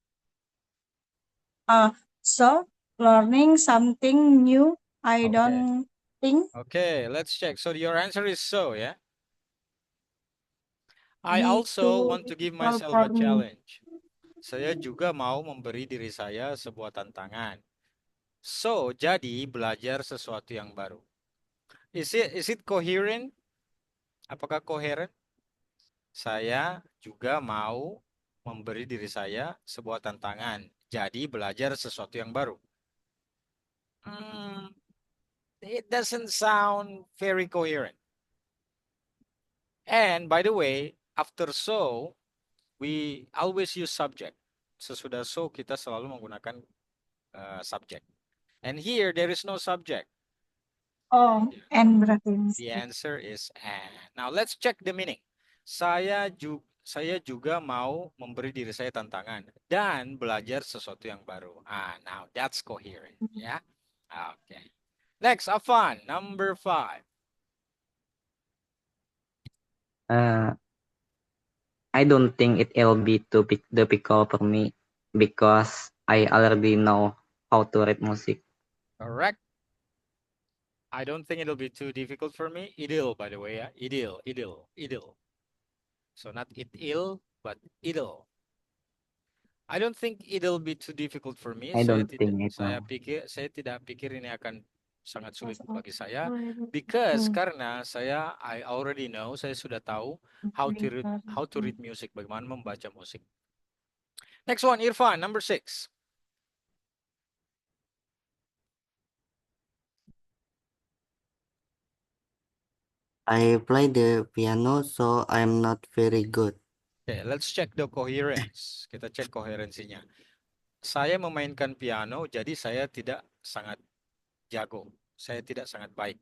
Speaker 6: So learning something new, I don't think.
Speaker 1: Okay, let's check. So your answer is so, yeah? I also want to give myself a challenge. Saya juga mau memberi diri saya sebuah tantangan. So, jadi belajar sesuatu yang baru. Is it coherent? Apakah coherent? Saya juga mau memberi diri saya sebuah tantangan. Jadi belajar sesuatu yang baru. It doesn't sound very coherent. And by the way, after so, we always use subject. Sesudah so, kita selalu menggunakan subject. And here, there is no subject.
Speaker 6: And berarti.
Speaker 1: The answer is and. Now, let's check the meaning. Saya juga mau memberi diri saya tantangan dan belajar sesuatu yang baru. Now that's coherent, yeah? Okay. Next, Afan, number 5.
Speaker 3: I don't think it'll be too difficult for me because I already know how to read music.
Speaker 1: Correct. I don't think it'll be too difficult for me. It'll, by the way, yeah? It'll. So not it'll, but it'll. I don't think it'll be too difficult for me.
Speaker 3: I don't think it
Speaker 1: Saya tidak pikir ini akan sangat sulit bagi saya because karena I already know, saya sudah tahu how to read music, bagaimana membaca musik. Next one, Irfan, number 6.
Speaker 8: I play the piano, so I'm not very good.
Speaker 1: Okay, let's check the coherence. Kita cek koherensinya. Saya memainkan piano, jadi saya tidak sangat jago. Saya tidak sangat baik.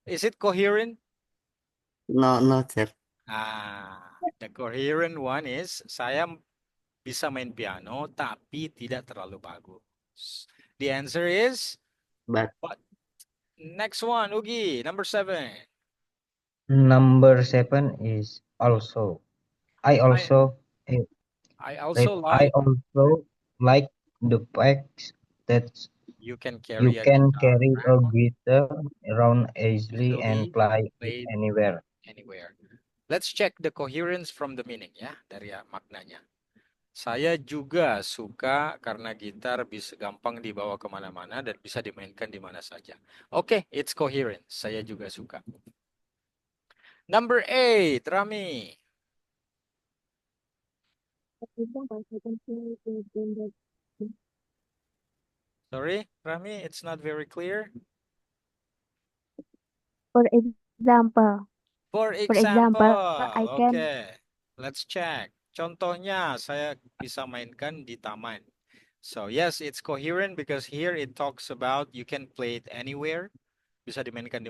Speaker 1: Is it coherent?
Speaker 8: No, sir.
Speaker 1: The coherent one is saya bisa main piano, tapi tidak terlalu bagus. The answer is
Speaker 8: But
Speaker 1: what? Next one, Ugi, number 7.
Speaker 7: Number 7 is also. I also like the fact that
Speaker 1: you can
Speaker 7: you
Speaker 1: carry a
Speaker 7: can
Speaker 1: guitar
Speaker 7: carry a
Speaker 1: around
Speaker 7: guitar around easily and
Speaker 1: easily,
Speaker 7: play
Speaker 1: play
Speaker 7: it anywhere.
Speaker 1: anywhere. Let's check the coherence from the meaning ya, dari maknanya. Saya juga suka karena gitar bisa gampang dibawa kemana-mana dan bisa dimainkan di mana saja. Oke, it's coherent. Saya juga suka. Number 8, Rami. Sorry, Rami, it's not very clear.
Speaker 5: For example,
Speaker 1: For example,
Speaker 5: I can.
Speaker 1: okay. Let's check. Contohnya, saya bisa mainkan di taman. So yes, it's coherent because here it talks about you can play it anywhere. Bisa dimainkan di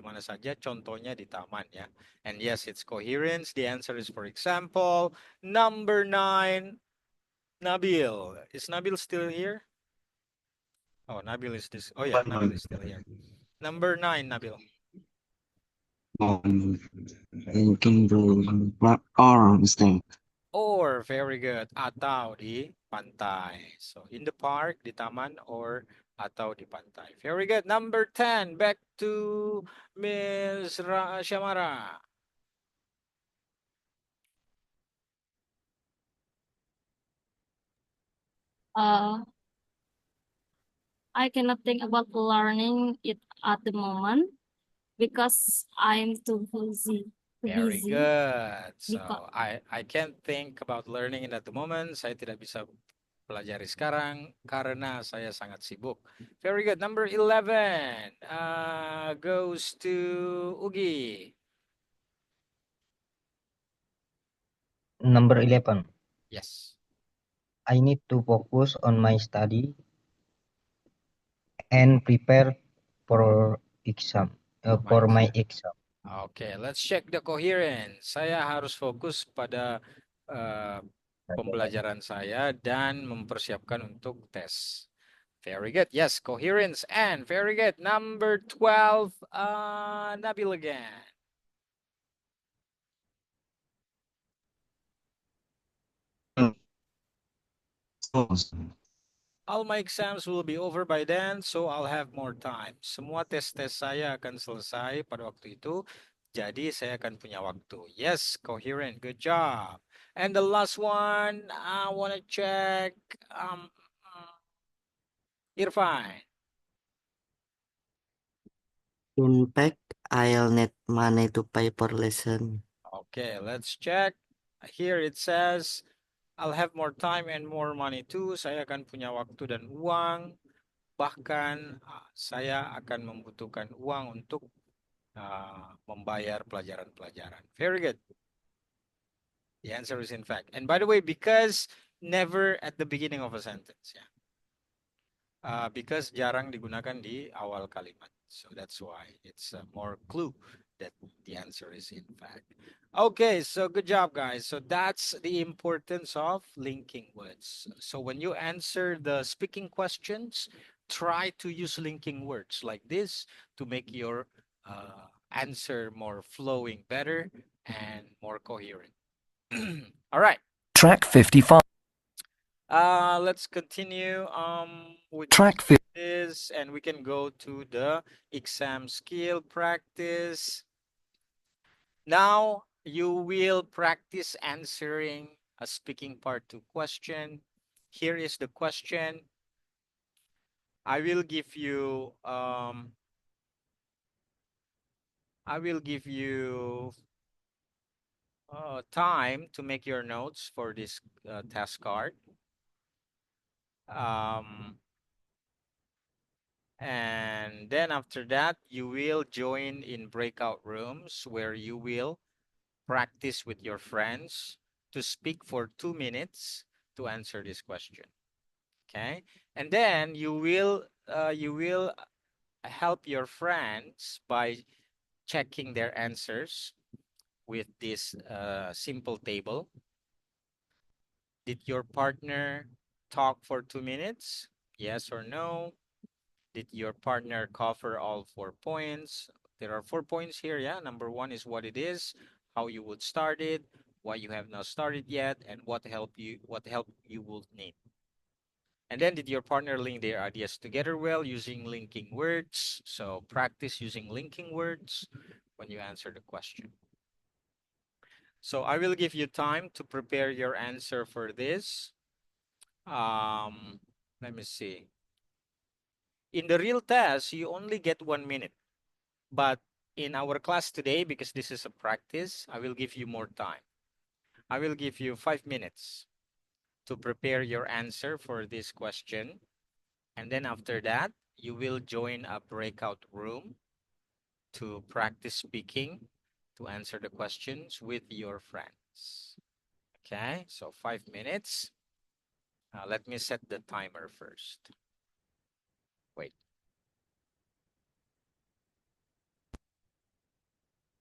Speaker 1: mana saja. Contohnya di taman ya. And yes, it's coherence. The answer is for example. Number 9, Nabil. Is Nabil still here? Oh, Nabil is this. Oh yeah, Nabil is still here. Number 9, Nabil.
Speaker 4: Or instead.
Speaker 1: Or, very good. Atau di pantai. So, in the park, di taman, or atau di pantai. Very good. Number 10, back to Ms. Shamara.
Speaker 2: I cannot think about learning it at the moment because I'm too busy.
Speaker 1: Very good. So, I can't think about learning it at the moment. Saya tidak bisa pelajari sekarang karena saya sangat sibuk. Very good. Number 11 goes to Ugi.
Speaker 7: Number 11.
Speaker 1: Yes.
Speaker 7: I need to focus on my study and prepare for my exam.
Speaker 1: Okay, let's check the coherence. Saya harus fokus pada pembelajaran saya dan mempersiapkan untuk tes. Very good. Yes, coherence and very good. Number 12, Nabil again. All my exams will be over by then, so I'll have more time. Semua tes-tes saya akan selesai pada waktu itu, jadi saya akan punya waktu. Yes, coherent. Good job. And the last one, I want to check Irfan.
Speaker 8: in fact, I'll need money to pay for lesson.
Speaker 1: Okay, let's check. Here it says, I'll have more time and more money too. Saya akan punya waktu dan uang. Bahkan saya akan membutuhkan uang untuk membayar pelajaran-pelajaran. Very good. The answer is in fact. And by the way, because never at the beginning of a sentence. Yeah. Because jarang digunakan di awal kalimat. So that's why it's more clue that the answer is in fact. Okay, so good job, guys. So that's the importance of linking words. So when you answer the speaking questions, try to use linking words like this to make your answer more flowing better and more coherent. All right.
Speaker 10: Track 55.
Speaker 1: Let's continue with
Speaker 10: Track
Speaker 1: this, and we can go to the exam skill practice. Now you will practice answering a speaking part 2 question. Here is the question. I will give you I will give you time to make your notes for this task card. And then after that, you will join in breakout rooms where you will practice with your friends to speak for 2 minutes to answer this question. Okay, and then you will help your friends by checking their answers with this simple table. Did your partner talk for 2 minutes? Yes or no? Did your partner cover all 4 points? There are 4 points here, yeah? Number 1 is what it is, how you would start it, why you have not started yet, and what help you would need. And then did your partner link their ideas together well using linking words? So practice using linking words when you answer the question. So I will give you time to prepare your answer for this. Let me see. In the real test, you only get 1 minute. But in our class today, because this is a practice, I will give you more time. I will give you 5 minutes to prepare your answer for this question. And then after that, you will join a breakout room to practice speaking to answer the questions with your friends. Okay, so 5 minutes. Let me set the timer first. Wait.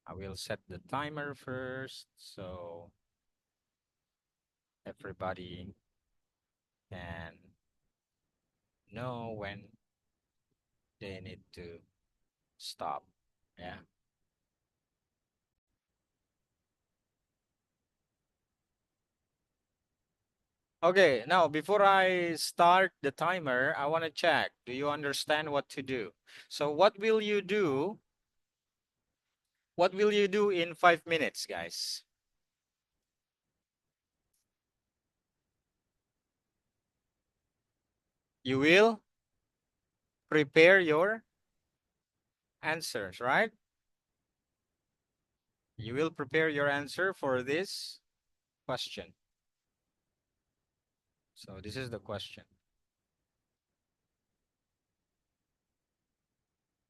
Speaker 1: I will set the timer first so everybody can know when they need to stop. Yeah. Okay, now before I start the timer, I want to check. Do you understand what to do? So what will you do? What will you do in 5 minutes, guys? You will prepare your answers, right? You will prepare your answer for this question. So this is the question.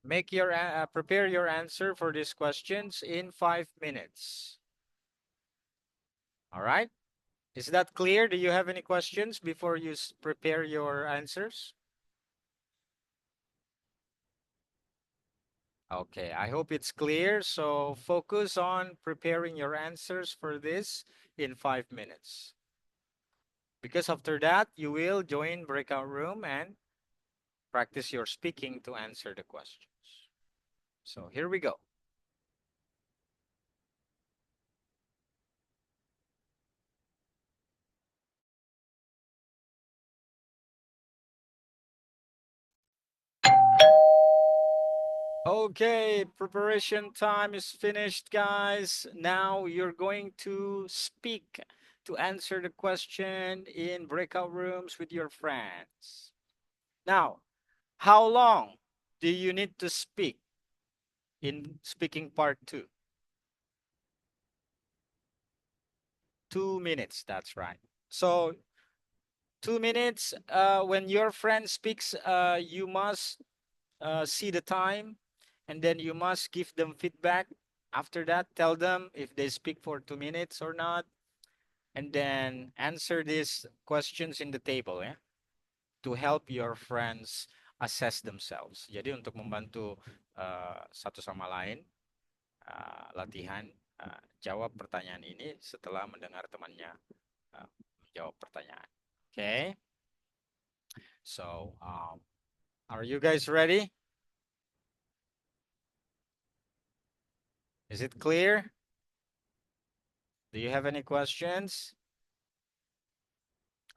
Speaker 1: Make your prepare your answer for these questions in 5 minutes. All right? Is that clear? Do you have any questions before you prepare your answers? Okay, I hope it's clear. So focus on preparing your answers for this in 5 minutes. Because after that, you will join breakout room and practice your speaking to answer the questions. So here we go. Okay, preparation time is finished, guys. Now you're going to speak to answer the question in breakout rooms with your friends. Now, how long do you need to speak in speaking part 2? 2 minutes, that's right. So 2 minutes, when your friend speaks, you must see the time, and then you must give them feedback. After that, tell them if they speak for 2 minutes or not, and then answer these questions in the table, ya, to help your friends assess themselves. Jadi untuk membantu satu sama lain latihan jawab pertanyaan ini setelah mendengar temannya menjawab pertanyaan. Okay? So, are you guys ready? Is it clear? Do you have any questions?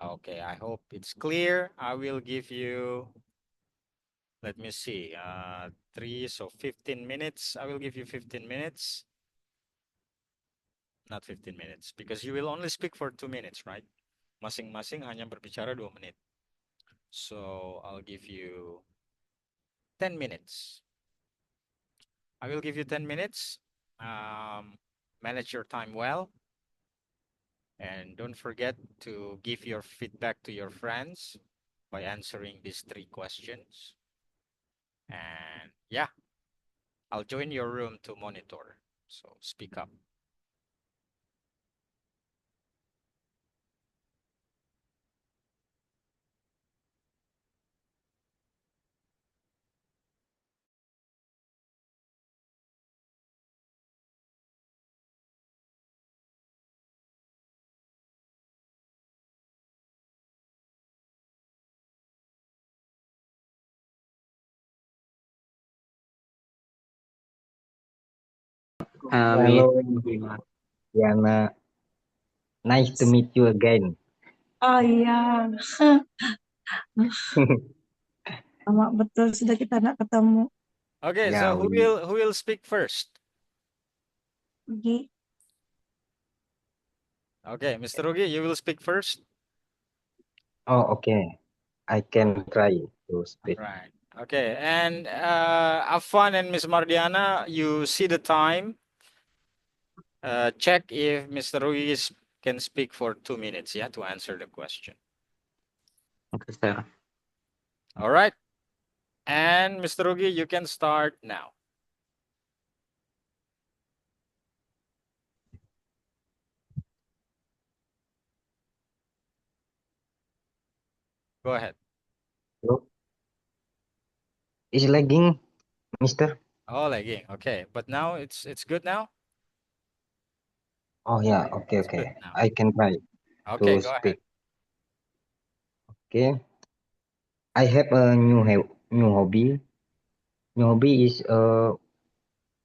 Speaker 1: Okay, I hope it's clear. I will give you, let me see, 3, so 15 minutes. I will give you 15 minutes. Not 15 minutes, because you will only speak for 2 minutes, right? Masing-masing hanya berbicara 2 menit. So I'll give you 10 minutes. I will give you 10 minutes. Manage your time well. And don't forget to give your feedback to your friends by answering these 3 questions. And yeah, I'll join your room to monitor. So speak up.
Speaker 7: Hello, Diana. Nice to meet you again.
Speaker 6: Oh iya, lama betul sudah kita nggak ketemu.
Speaker 1: Okay,
Speaker 7: Yeah,
Speaker 1: so who will speak first?
Speaker 6: Rugi.
Speaker 1: Okay, Mr. Rugi, you will speak first.
Speaker 7: Oh, okay. I can try to speak.
Speaker 1: Right. Okay, and Afan and Miss Mardiana, you see the time. Check if Mr. Ruiz can speak for 2 minutes, yeah, to answer the question.
Speaker 3: Okay, sir.
Speaker 1: All right. And Mr. Rugi, you can start now. Go ahead.
Speaker 7: Hello? Is lagging, Mister?
Speaker 1: Oh, lagging. Okay, but now it's good now.
Speaker 7: Oh yeah, okay,
Speaker 1: It's good
Speaker 7: okay.
Speaker 1: now.
Speaker 7: I can try
Speaker 1: Okay,
Speaker 7: to
Speaker 1: go ahead.
Speaker 7: speak. Okay. I have a new hobby. New hobby is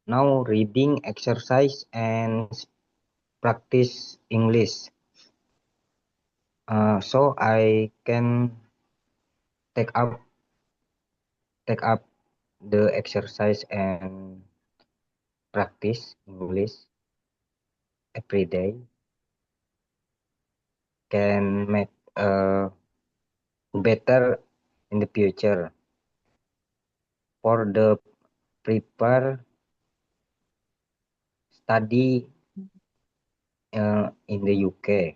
Speaker 7: now reading, exercise, and practice English. So I can take up the exercise and practice English every day. Can make better in the future. For the prepare study in the UK,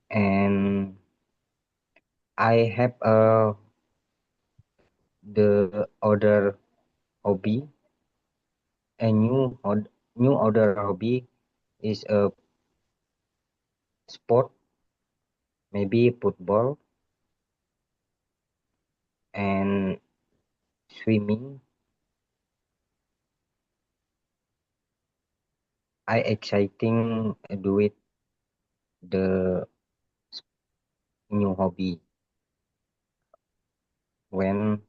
Speaker 7: and I have the other hobby. A new other hobby is a sport, maybe football and swimming. I exciting do it the new hobby when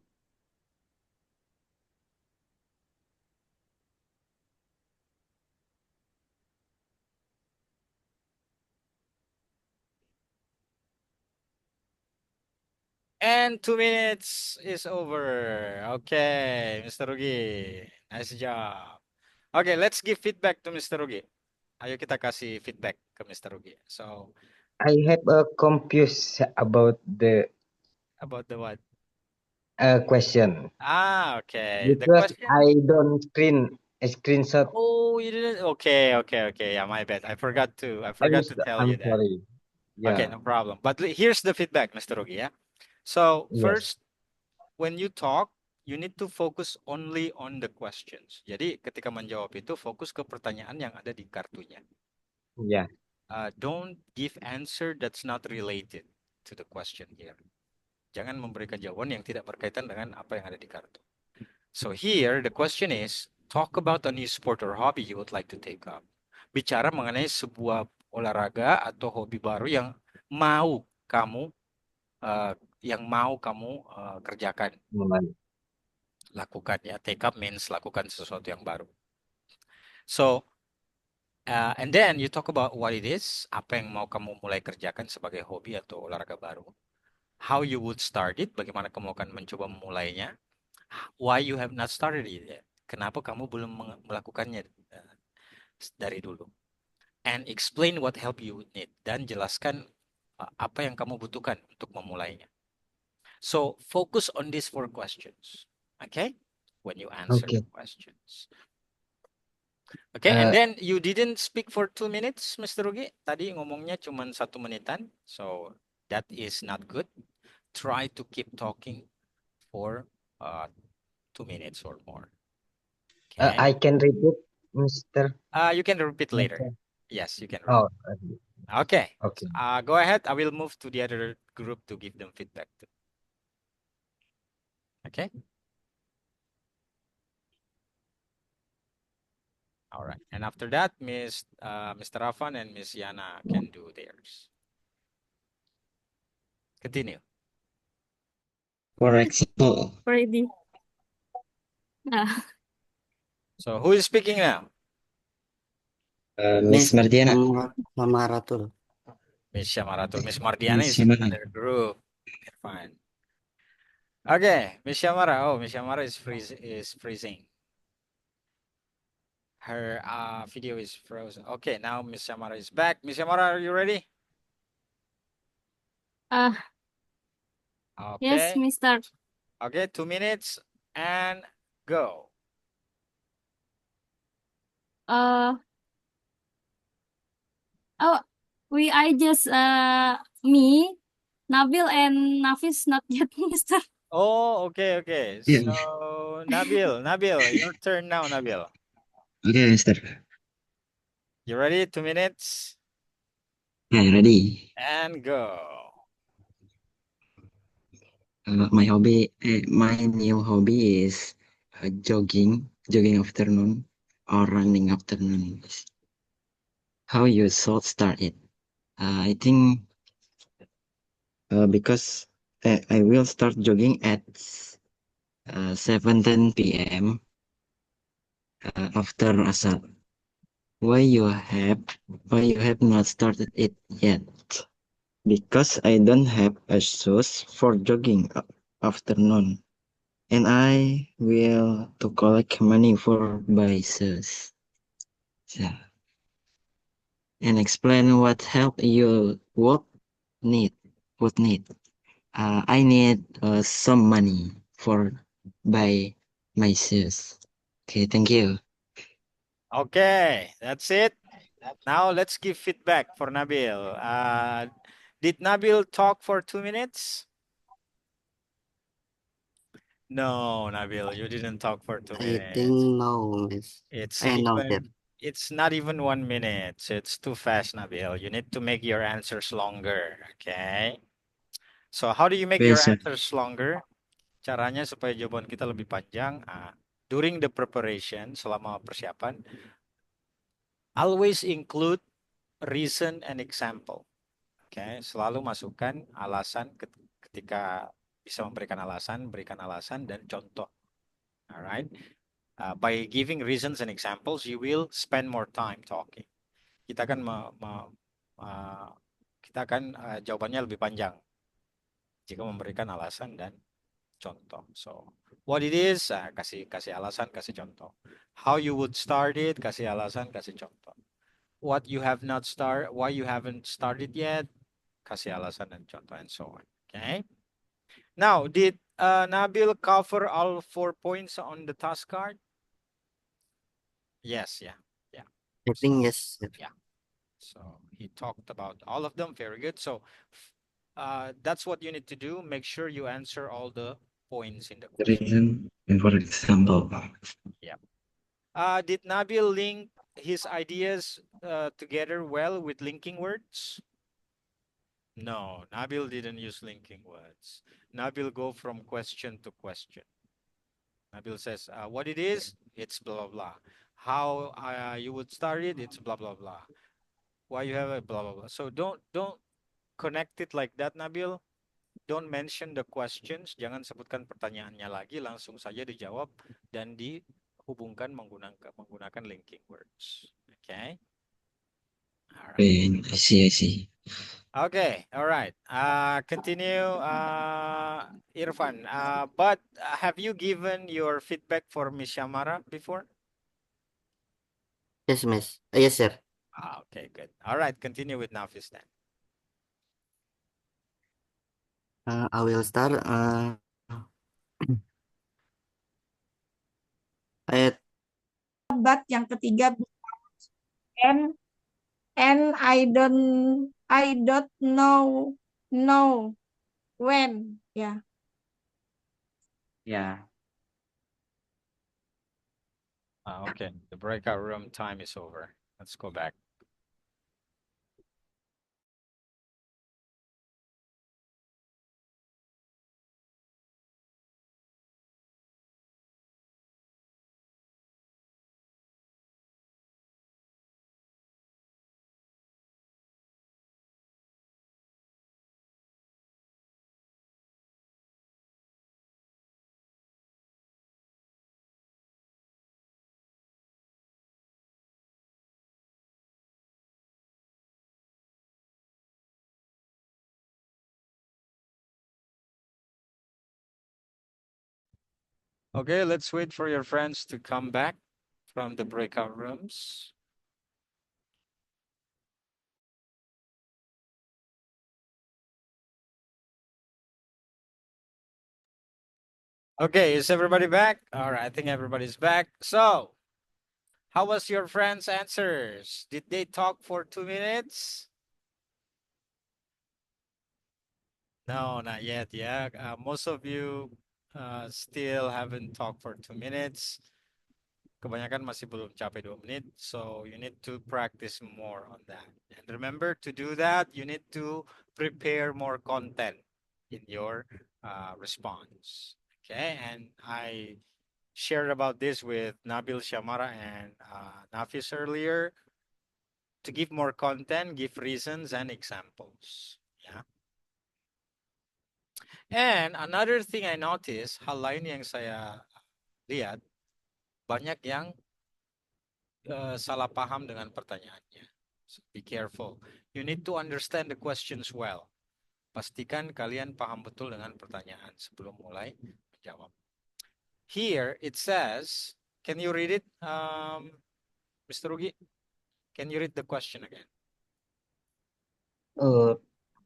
Speaker 1: And 2 minutes is over. Okay, Mr. Rugi. Nice job. Okay, let's give feedback to Mr. Rugi. Ayo kita kasih feedback ke Mr. Rugi. So,
Speaker 7: I have a confused about the
Speaker 1: what?
Speaker 7: question
Speaker 1: Okay. The
Speaker 7: because
Speaker 1: question.
Speaker 7: I don't screenshot.
Speaker 1: Oh, you didn't. Okay. Yeah, my bad. I forgot to tell
Speaker 7: I'm
Speaker 1: you that.
Speaker 7: sorry.
Speaker 1: Okay,
Speaker 7: Yeah.
Speaker 1: no problem. But here's the feedback, Mr. Rugi. Yeah. So
Speaker 7: Yes.
Speaker 1: first, when you talk, you need to focus only on the questions. Jadi ketika menjawab itu fokus ke pertanyaan yang ada di kartunya.
Speaker 7: Yeah.
Speaker 1: Don't give answer that's not related to the question here. Jangan memberikan jawaban yang tidak berkaitan dengan apa yang ada di kartu. So here the question is, talk about a new sport or hobby you would like to take up. Bicara mengenai sebuah olahraga atau hobi baru yang mau kamu kerjakan. Lakukan ya. Take up means lakukan sesuatu yang baru. So, and then you talk about what it is, apa yang mau kamu mulai kerjakan sebagai hobi atau olahraga baru. How you would start it, bagaimana kamu akan mencoba memulainya. Why you have not started it yet. Kenapa kamu belum melakukannya dari dulu. And explain what help you need. Dan jelaskan apa yang kamu butuhkan untuk memulainya. So, focus on these 4 questions. Okay? when you answer the
Speaker 7: Okay.
Speaker 1: questions. Okay, and
Speaker 7: Uh,
Speaker 1: then you didn't speak for 2 minutes, Mr. Rugi. Tadi ngomongnya cuma 1 menitan, so that is not good. Try to keep talking for 2 minutes or more. Okay.
Speaker 7: I can repeat, Mr.
Speaker 1: You can repeat later.
Speaker 7: Mr.
Speaker 1: Yes, you can
Speaker 7: Oh,
Speaker 1: repeat. Okay.
Speaker 7: okay.
Speaker 1: Go ahead. I will move to the other group to give them feedback too. Okay. All right. And after that, Mr. Rafan and Miss Yana can do theirs. Continue.
Speaker 4: For example,
Speaker 2: Ready.
Speaker 1: So who is speaking now?
Speaker 4: Miss Mardiana.
Speaker 8: Samaratul.
Speaker 1: Miss Shamaratul. Miss Mardiana
Speaker 4: Miss
Speaker 1: is in
Speaker 4: Shamara.
Speaker 1: another group. Fine. Okay, Miss Shamara. Oh, Miss Shamara is freezing. Her video is frozen. Okay, now Miss Shamara is back. Miss Shamara, are you ready?
Speaker 2: Yes,
Speaker 1: Okay.
Speaker 2: Mister.
Speaker 1: Okay, 2 minutes and go.
Speaker 2: Oh, I just me, Nabil and Nafis not yet, Mister.
Speaker 1: Oh, okay.
Speaker 4: Yeah.
Speaker 1: So Nabil, your turn now, Nabil.
Speaker 4: Okay, Mister.
Speaker 1: You ready? 2 minutes
Speaker 4: Yeah, ready.
Speaker 1: and go.
Speaker 4: My new hobby is jogging afternoon or running afternoon. How you should start it? I think because I will start jogging at 7:10 p.m. After asar. Why you have not started it yet? Because I don't have a shoes for jogging afternoon, and I will to collect money for buy shoes. So, and explain what help you would need. I need some money for buy my shoes. Okay, thank you.
Speaker 1: Okay, that's it. Now let's give feedback for Nabil. Did Nabil talk for 2 minutes? No, Nabil, you didn't talk for 2
Speaker 8: I
Speaker 1: minutes.
Speaker 8: think no, Miss.
Speaker 1: It's not even 1 minute. So it's too fast, Nabil. You need to make your answers longer. Okay. So how do you make your
Speaker 4: Yes, sir.
Speaker 1: answers longer? Caranya supaya jawaban kita lebih panjang. During the preparation, selama persiapan, always include reason and example. Okay. Selalu masukkan alasan ketika bisa memberikan alasan, berikan alasan dan contoh. Alright. By giving reasons and examples, you will spend more time talking. Kita akan jawabannya lebih panjang jika memberikan alasan dan contoh. So, what it is, kasih alasan, kasih contoh. How you would start it, kasih alasan, kasih contoh. What you have not started, why you haven't started yet, kasih alasan dan contoh, and so on. Okay. Now, did Nabil cover all 4 points on the task card? Yes, yeah.
Speaker 8: I think yes.
Speaker 1: Yeah. So he talked about all of them. Very good. So that's what you need to do. Make sure you answer all the points in the question.
Speaker 4: Reason and for example.
Speaker 1: Yeah. Did Nabil link his ideas together well with linking words? No, Nabil didn't use linking words. Nabil go from question to question. Nabil says, what it is, it's blah, blah, blah. How you would start it, it's blah, blah, blah. Why you have a blah, blah, blah. So don't connect it like that, Nabil. Don't mention the questions. Jangan sebutkan pertanyaannya lagi. Langsung saja dijawab dan dihubungkan menggunakan linking words. Okay. All right.
Speaker 4: I see.
Speaker 1: Okay. All right. Continue, Irfan. But have you given your feedback for Miss Shamara before?
Speaker 8: Yes, Miss. Yes, sir.
Speaker 1: Okay, good. All right. Continue with Nafis then.
Speaker 8: I will start. I
Speaker 6: But yang ketiga and I don't know when. Ya.
Speaker 3: Yeah.
Speaker 1: Okay, the breakout room time is over. Let's go back. Okay, let's wait for your friends to come back from the breakout rooms. Okay, is everybody back? All right, I think everybody's back. So, how was your friends' answers? Did they talk for 2 minutes? No, not yet. Yeah, most of you still haven't talked for 2 minutes. Kebanyakan masih belum capai 2 menit. So you need to practice more on that. And remember, to do that, you need to prepare more content in your response. Okay, and I shared about this with Nabil Shamara and Nafis earlier. To give more content, give reasons and examples. Yeah. And another thing I noticed, hal lain yang saya lihat, banyak yang salah paham dengan pertanyaannya. So be careful. You need to understand the questions well. Pastikan kalian paham betul dengan pertanyaan sebelum mulai menjawab. Here it says, can you read it, Mr. Rugi? Can you read the question again?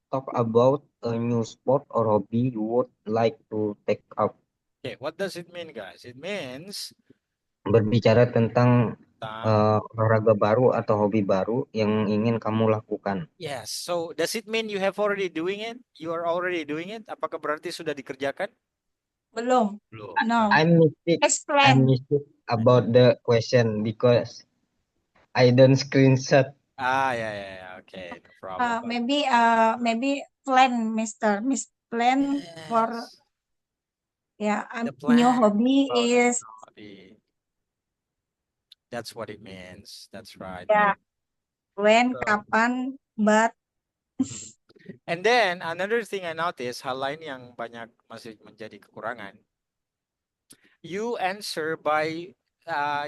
Speaker 7: Talk about a new sport or hobby you would like to take up.
Speaker 1: Okay, what does it mean, guys? It means
Speaker 7: Berbicara tentang olahraga baru atau hobi baru yang ingin kamu lakukan.
Speaker 1: yes. So does it mean you have already doing it? You are already doing it? Apakah berarti sudah dikerjakan?
Speaker 6: Belum.
Speaker 1: Belum.
Speaker 6: No.
Speaker 7: I'm mistake about the question because I don't screenshot.
Speaker 1: Yeah. Okay, no problem.
Speaker 6: Maybe plan, Mister. Miss plan for new hobby is.
Speaker 1: That's what it means. That's right.
Speaker 6: Yeah. When, kapan, but.
Speaker 1: And then another thing I noticed, hal lain yang banyak masih menjadi kekurangan. You answer by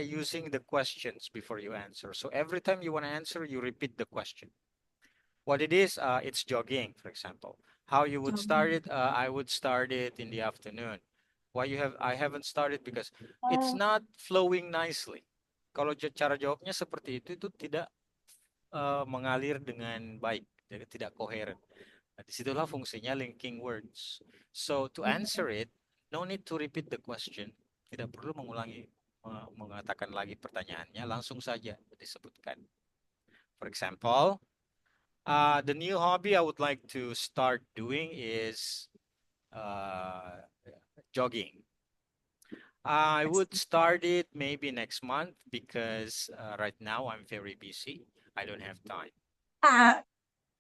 Speaker 1: using the questions before you answer. So every time you want to answer, you repeat the question. What it is, it's jogging, for example. How you would start it, I would start it in the afternoon. I haven't started because it's not flowing nicely. Kalau cara jawabnya seperti itu tidak mengalir dengan baik, tidak koheren. Nah, disitulah fungsinya linking words. So to answer it, no need to repeat the question. Tidak perlu mengatakan lagi pertanyaannya, langsung saja disebutkan. For example, the new hobby I would like to start doing is jogging. I would start it maybe next month because right now I'm very busy. I don't have time.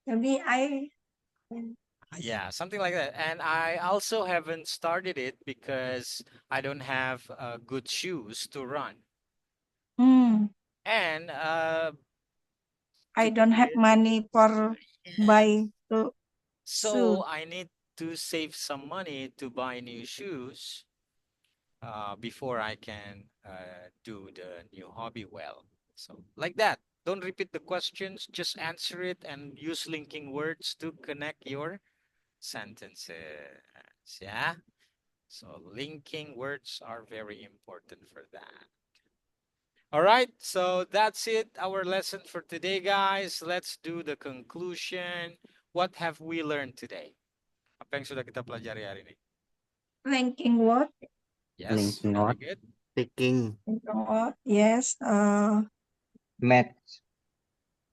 Speaker 6: Maybe
Speaker 1: yeah, something like that. And I also haven't started it because I don't have good shoes to run. And
Speaker 6: I don't have money for buy shoes.
Speaker 1: So I need to save some money to buy new shoes before I can do the new hobby well. So like that. Don't repeat the questions, just answer it and use linking words to connect your sentences. Yeah. So linking words are very important for that. All right, so that's it, our lesson for today, guys. Let's do the conclusion. What have we learned today? Apa yang sudah kita pelajari hari ini?
Speaker 6: Linking word.
Speaker 1: Yes, very good.
Speaker 8: Speaking.
Speaker 6: Yes.
Speaker 7: Maths.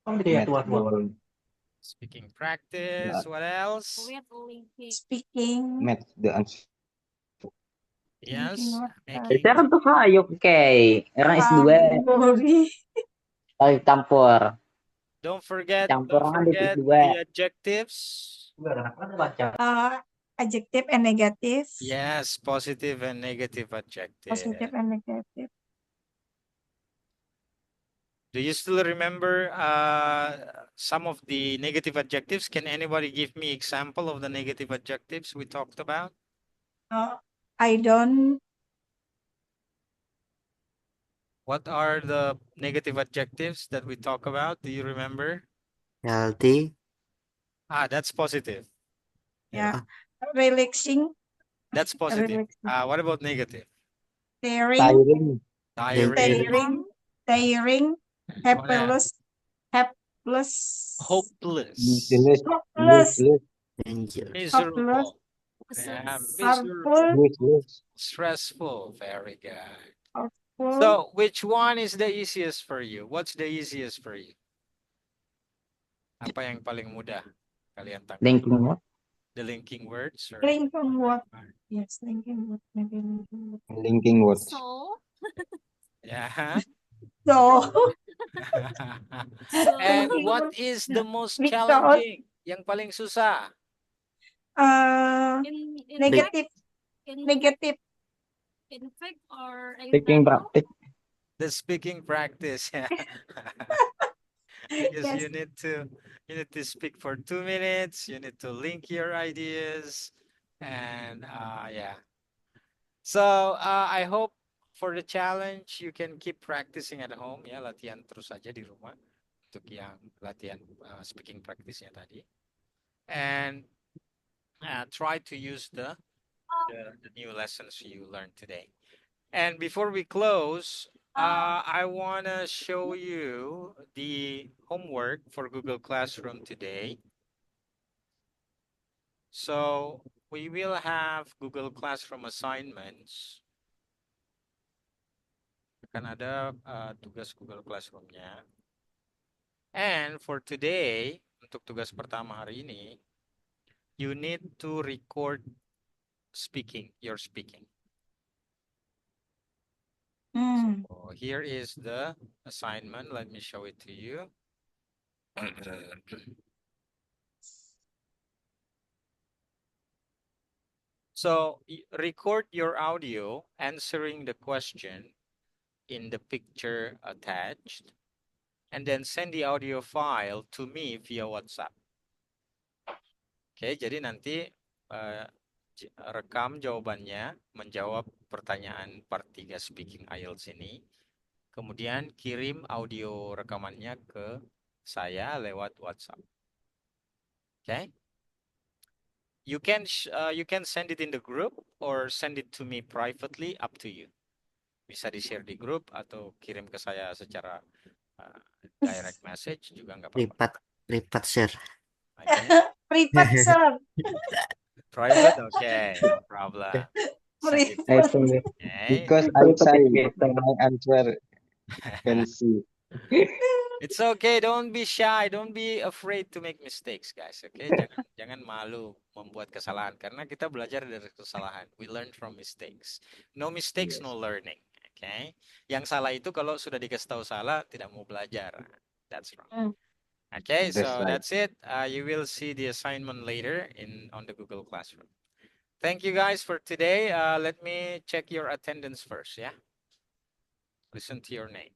Speaker 4: Math.
Speaker 1: Speaking practice. What else?
Speaker 6: Speaking.
Speaker 7: Maths the answer.
Speaker 1: Yes.
Speaker 3: Bisa kan tuh ayo Kay. Orang S2. Tarik campur.
Speaker 1: Don't forget
Speaker 3: Campuran di S2.
Speaker 1: the adjectives.
Speaker 6: Adjective and negative.
Speaker 1: Yes, positive and negative adjective.
Speaker 6: Positive and negative.
Speaker 1: Do you still remember some of the negative adjectives? Can anybody give me example of the negative adjectives we talked about?
Speaker 6: I don't.
Speaker 1: What are the negative adjectives that we talk about? Do you remember?
Speaker 8: Healthy.
Speaker 1: That's positive.
Speaker 6: Yeah. Relaxing.
Speaker 1: That's positive.
Speaker 6: Relaxing.
Speaker 1: What about negative?
Speaker 6: Tiring.
Speaker 1: Tiring.
Speaker 6: Tiring. Helpless. Helpless.
Speaker 1: Hopeless. Miserable. Yeah, miserable. Stressful. Very good. So, which one is the easiest for you? What's the easiest for you? Apa yang paling mudah kalian tangkap?
Speaker 3: Linking what?
Speaker 1: The linking words? Or...
Speaker 6: Linking word. Yes, linking word. Maybe linking word.
Speaker 7: Linking words.
Speaker 2: So.
Speaker 1: Yeah.
Speaker 6: So.
Speaker 1: And what is the most challenging? Yang paling susah?
Speaker 6: Negative. Negative.
Speaker 2: In fact or
Speaker 3: Speaking practice.
Speaker 1: The speaking practice. Yeah. Because
Speaker 6: Yes.
Speaker 1: you need to speak for 2 minutes. You need to link your ideas, and yeah. So I hope for the challenge you can keep practicing at home. Ya, latihan terus aja di rumah untuk yang latihan speaking practice-nya tadi, and try to use the new lessons you learned today. And before we close, I want to show you the homework for Google Classroom today. So we will have Google Classroom assignments. Akan ada tugas Google Classroom-nya. And for today, untuk tugas pertama hari ini, you need to record your speaking. So here is the assignment. Let me show it to you. So record your audio answering the question in the picture attached, and then send the audio file to me via WhatsApp. Oke, jadi nanti rekam jawabannya, menjawab pertanyaan part 3 speaking IELTS ini. Kemudian kirim audio rekamannya ke saya lewat WhatsApp. Okay? You can send it in the group or send it to me privately, up to you. Bisa di-share di grup atau kirim ke saya secara direct message juga nggak apa-apa.
Speaker 8: Privat share.
Speaker 1: Okay.
Speaker 6: Privat share.
Speaker 1: Private, okay, no problem.
Speaker 7: Because outside my answer can see.
Speaker 1: It's okay, don't be shy, don't be afraid to make mistakes, guys. Okay, jangan malu membuat kesalahan karena kita belajar dari kesalahan. We learn from mistakes. No mistakes, no learning. Okay, yang salah itu kalau sudah dikasih tahu salah tidak mau belajar. That's wrong. Okay, so that's it. You will see the assignment later on the Google Classroom. Thank you guys for today. Let me check your attendance first, yeah? Listen to your name.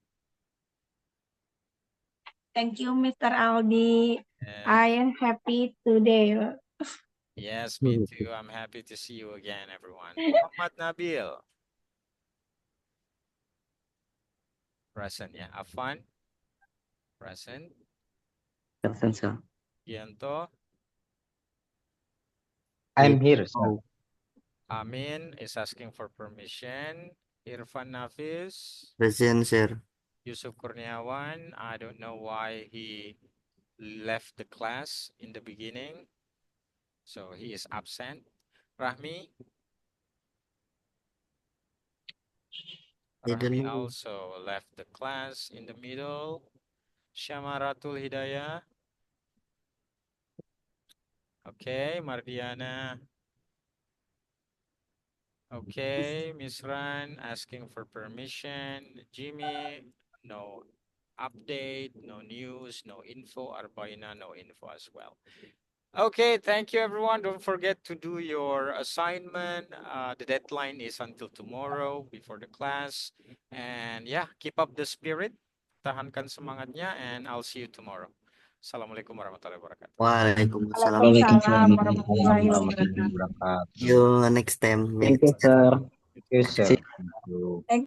Speaker 6: Thank you, Mr. Aldi. I am happy today.
Speaker 1: Yes, me too. I'm happy to see you again, everyone. Muhammad Nabil. Present, yeah. Afan. Present.
Speaker 3: Present, sir.
Speaker 1: Gianto.
Speaker 7: I'm here, sir.
Speaker 1: Amin is asking for permission. Irfan Nafis.
Speaker 8: Present, sir.
Speaker 1: Yusuf Kurniawan. I don't know why he left the class in the beginning. So he is absent. Rahmi.
Speaker 8: I don't
Speaker 1: Rahmi
Speaker 8: know.
Speaker 1: also left the class in the middle. Syamaratul Hidayah. Okay, Mardiana. Okay, Miss Ran asking for permission. Jimmy, no update, no news, no info. Arbaina, no info as well. Okay, thank you everyone. Don't forget to do your assignment. The deadline is until tomorrow before the class. And yeah, keep up the spirit. Tahankan semangatnya and I'll see you tomorrow. Assalamualaikum warahmatullahi wabarakatuh.
Speaker 8: Waalaikumsalam.
Speaker 6: Waalaikumsalam
Speaker 7: Waalaikumsalam
Speaker 6: warahmatullahi
Speaker 7: warahmatullahi
Speaker 6: wabarakatuh.
Speaker 7: wabarakatuh.
Speaker 8: See you next time.
Speaker 3: Thank you, sir.
Speaker 7: Thank you, sir.
Speaker 3: See
Speaker 7: Thank you.
Speaker 6: Thank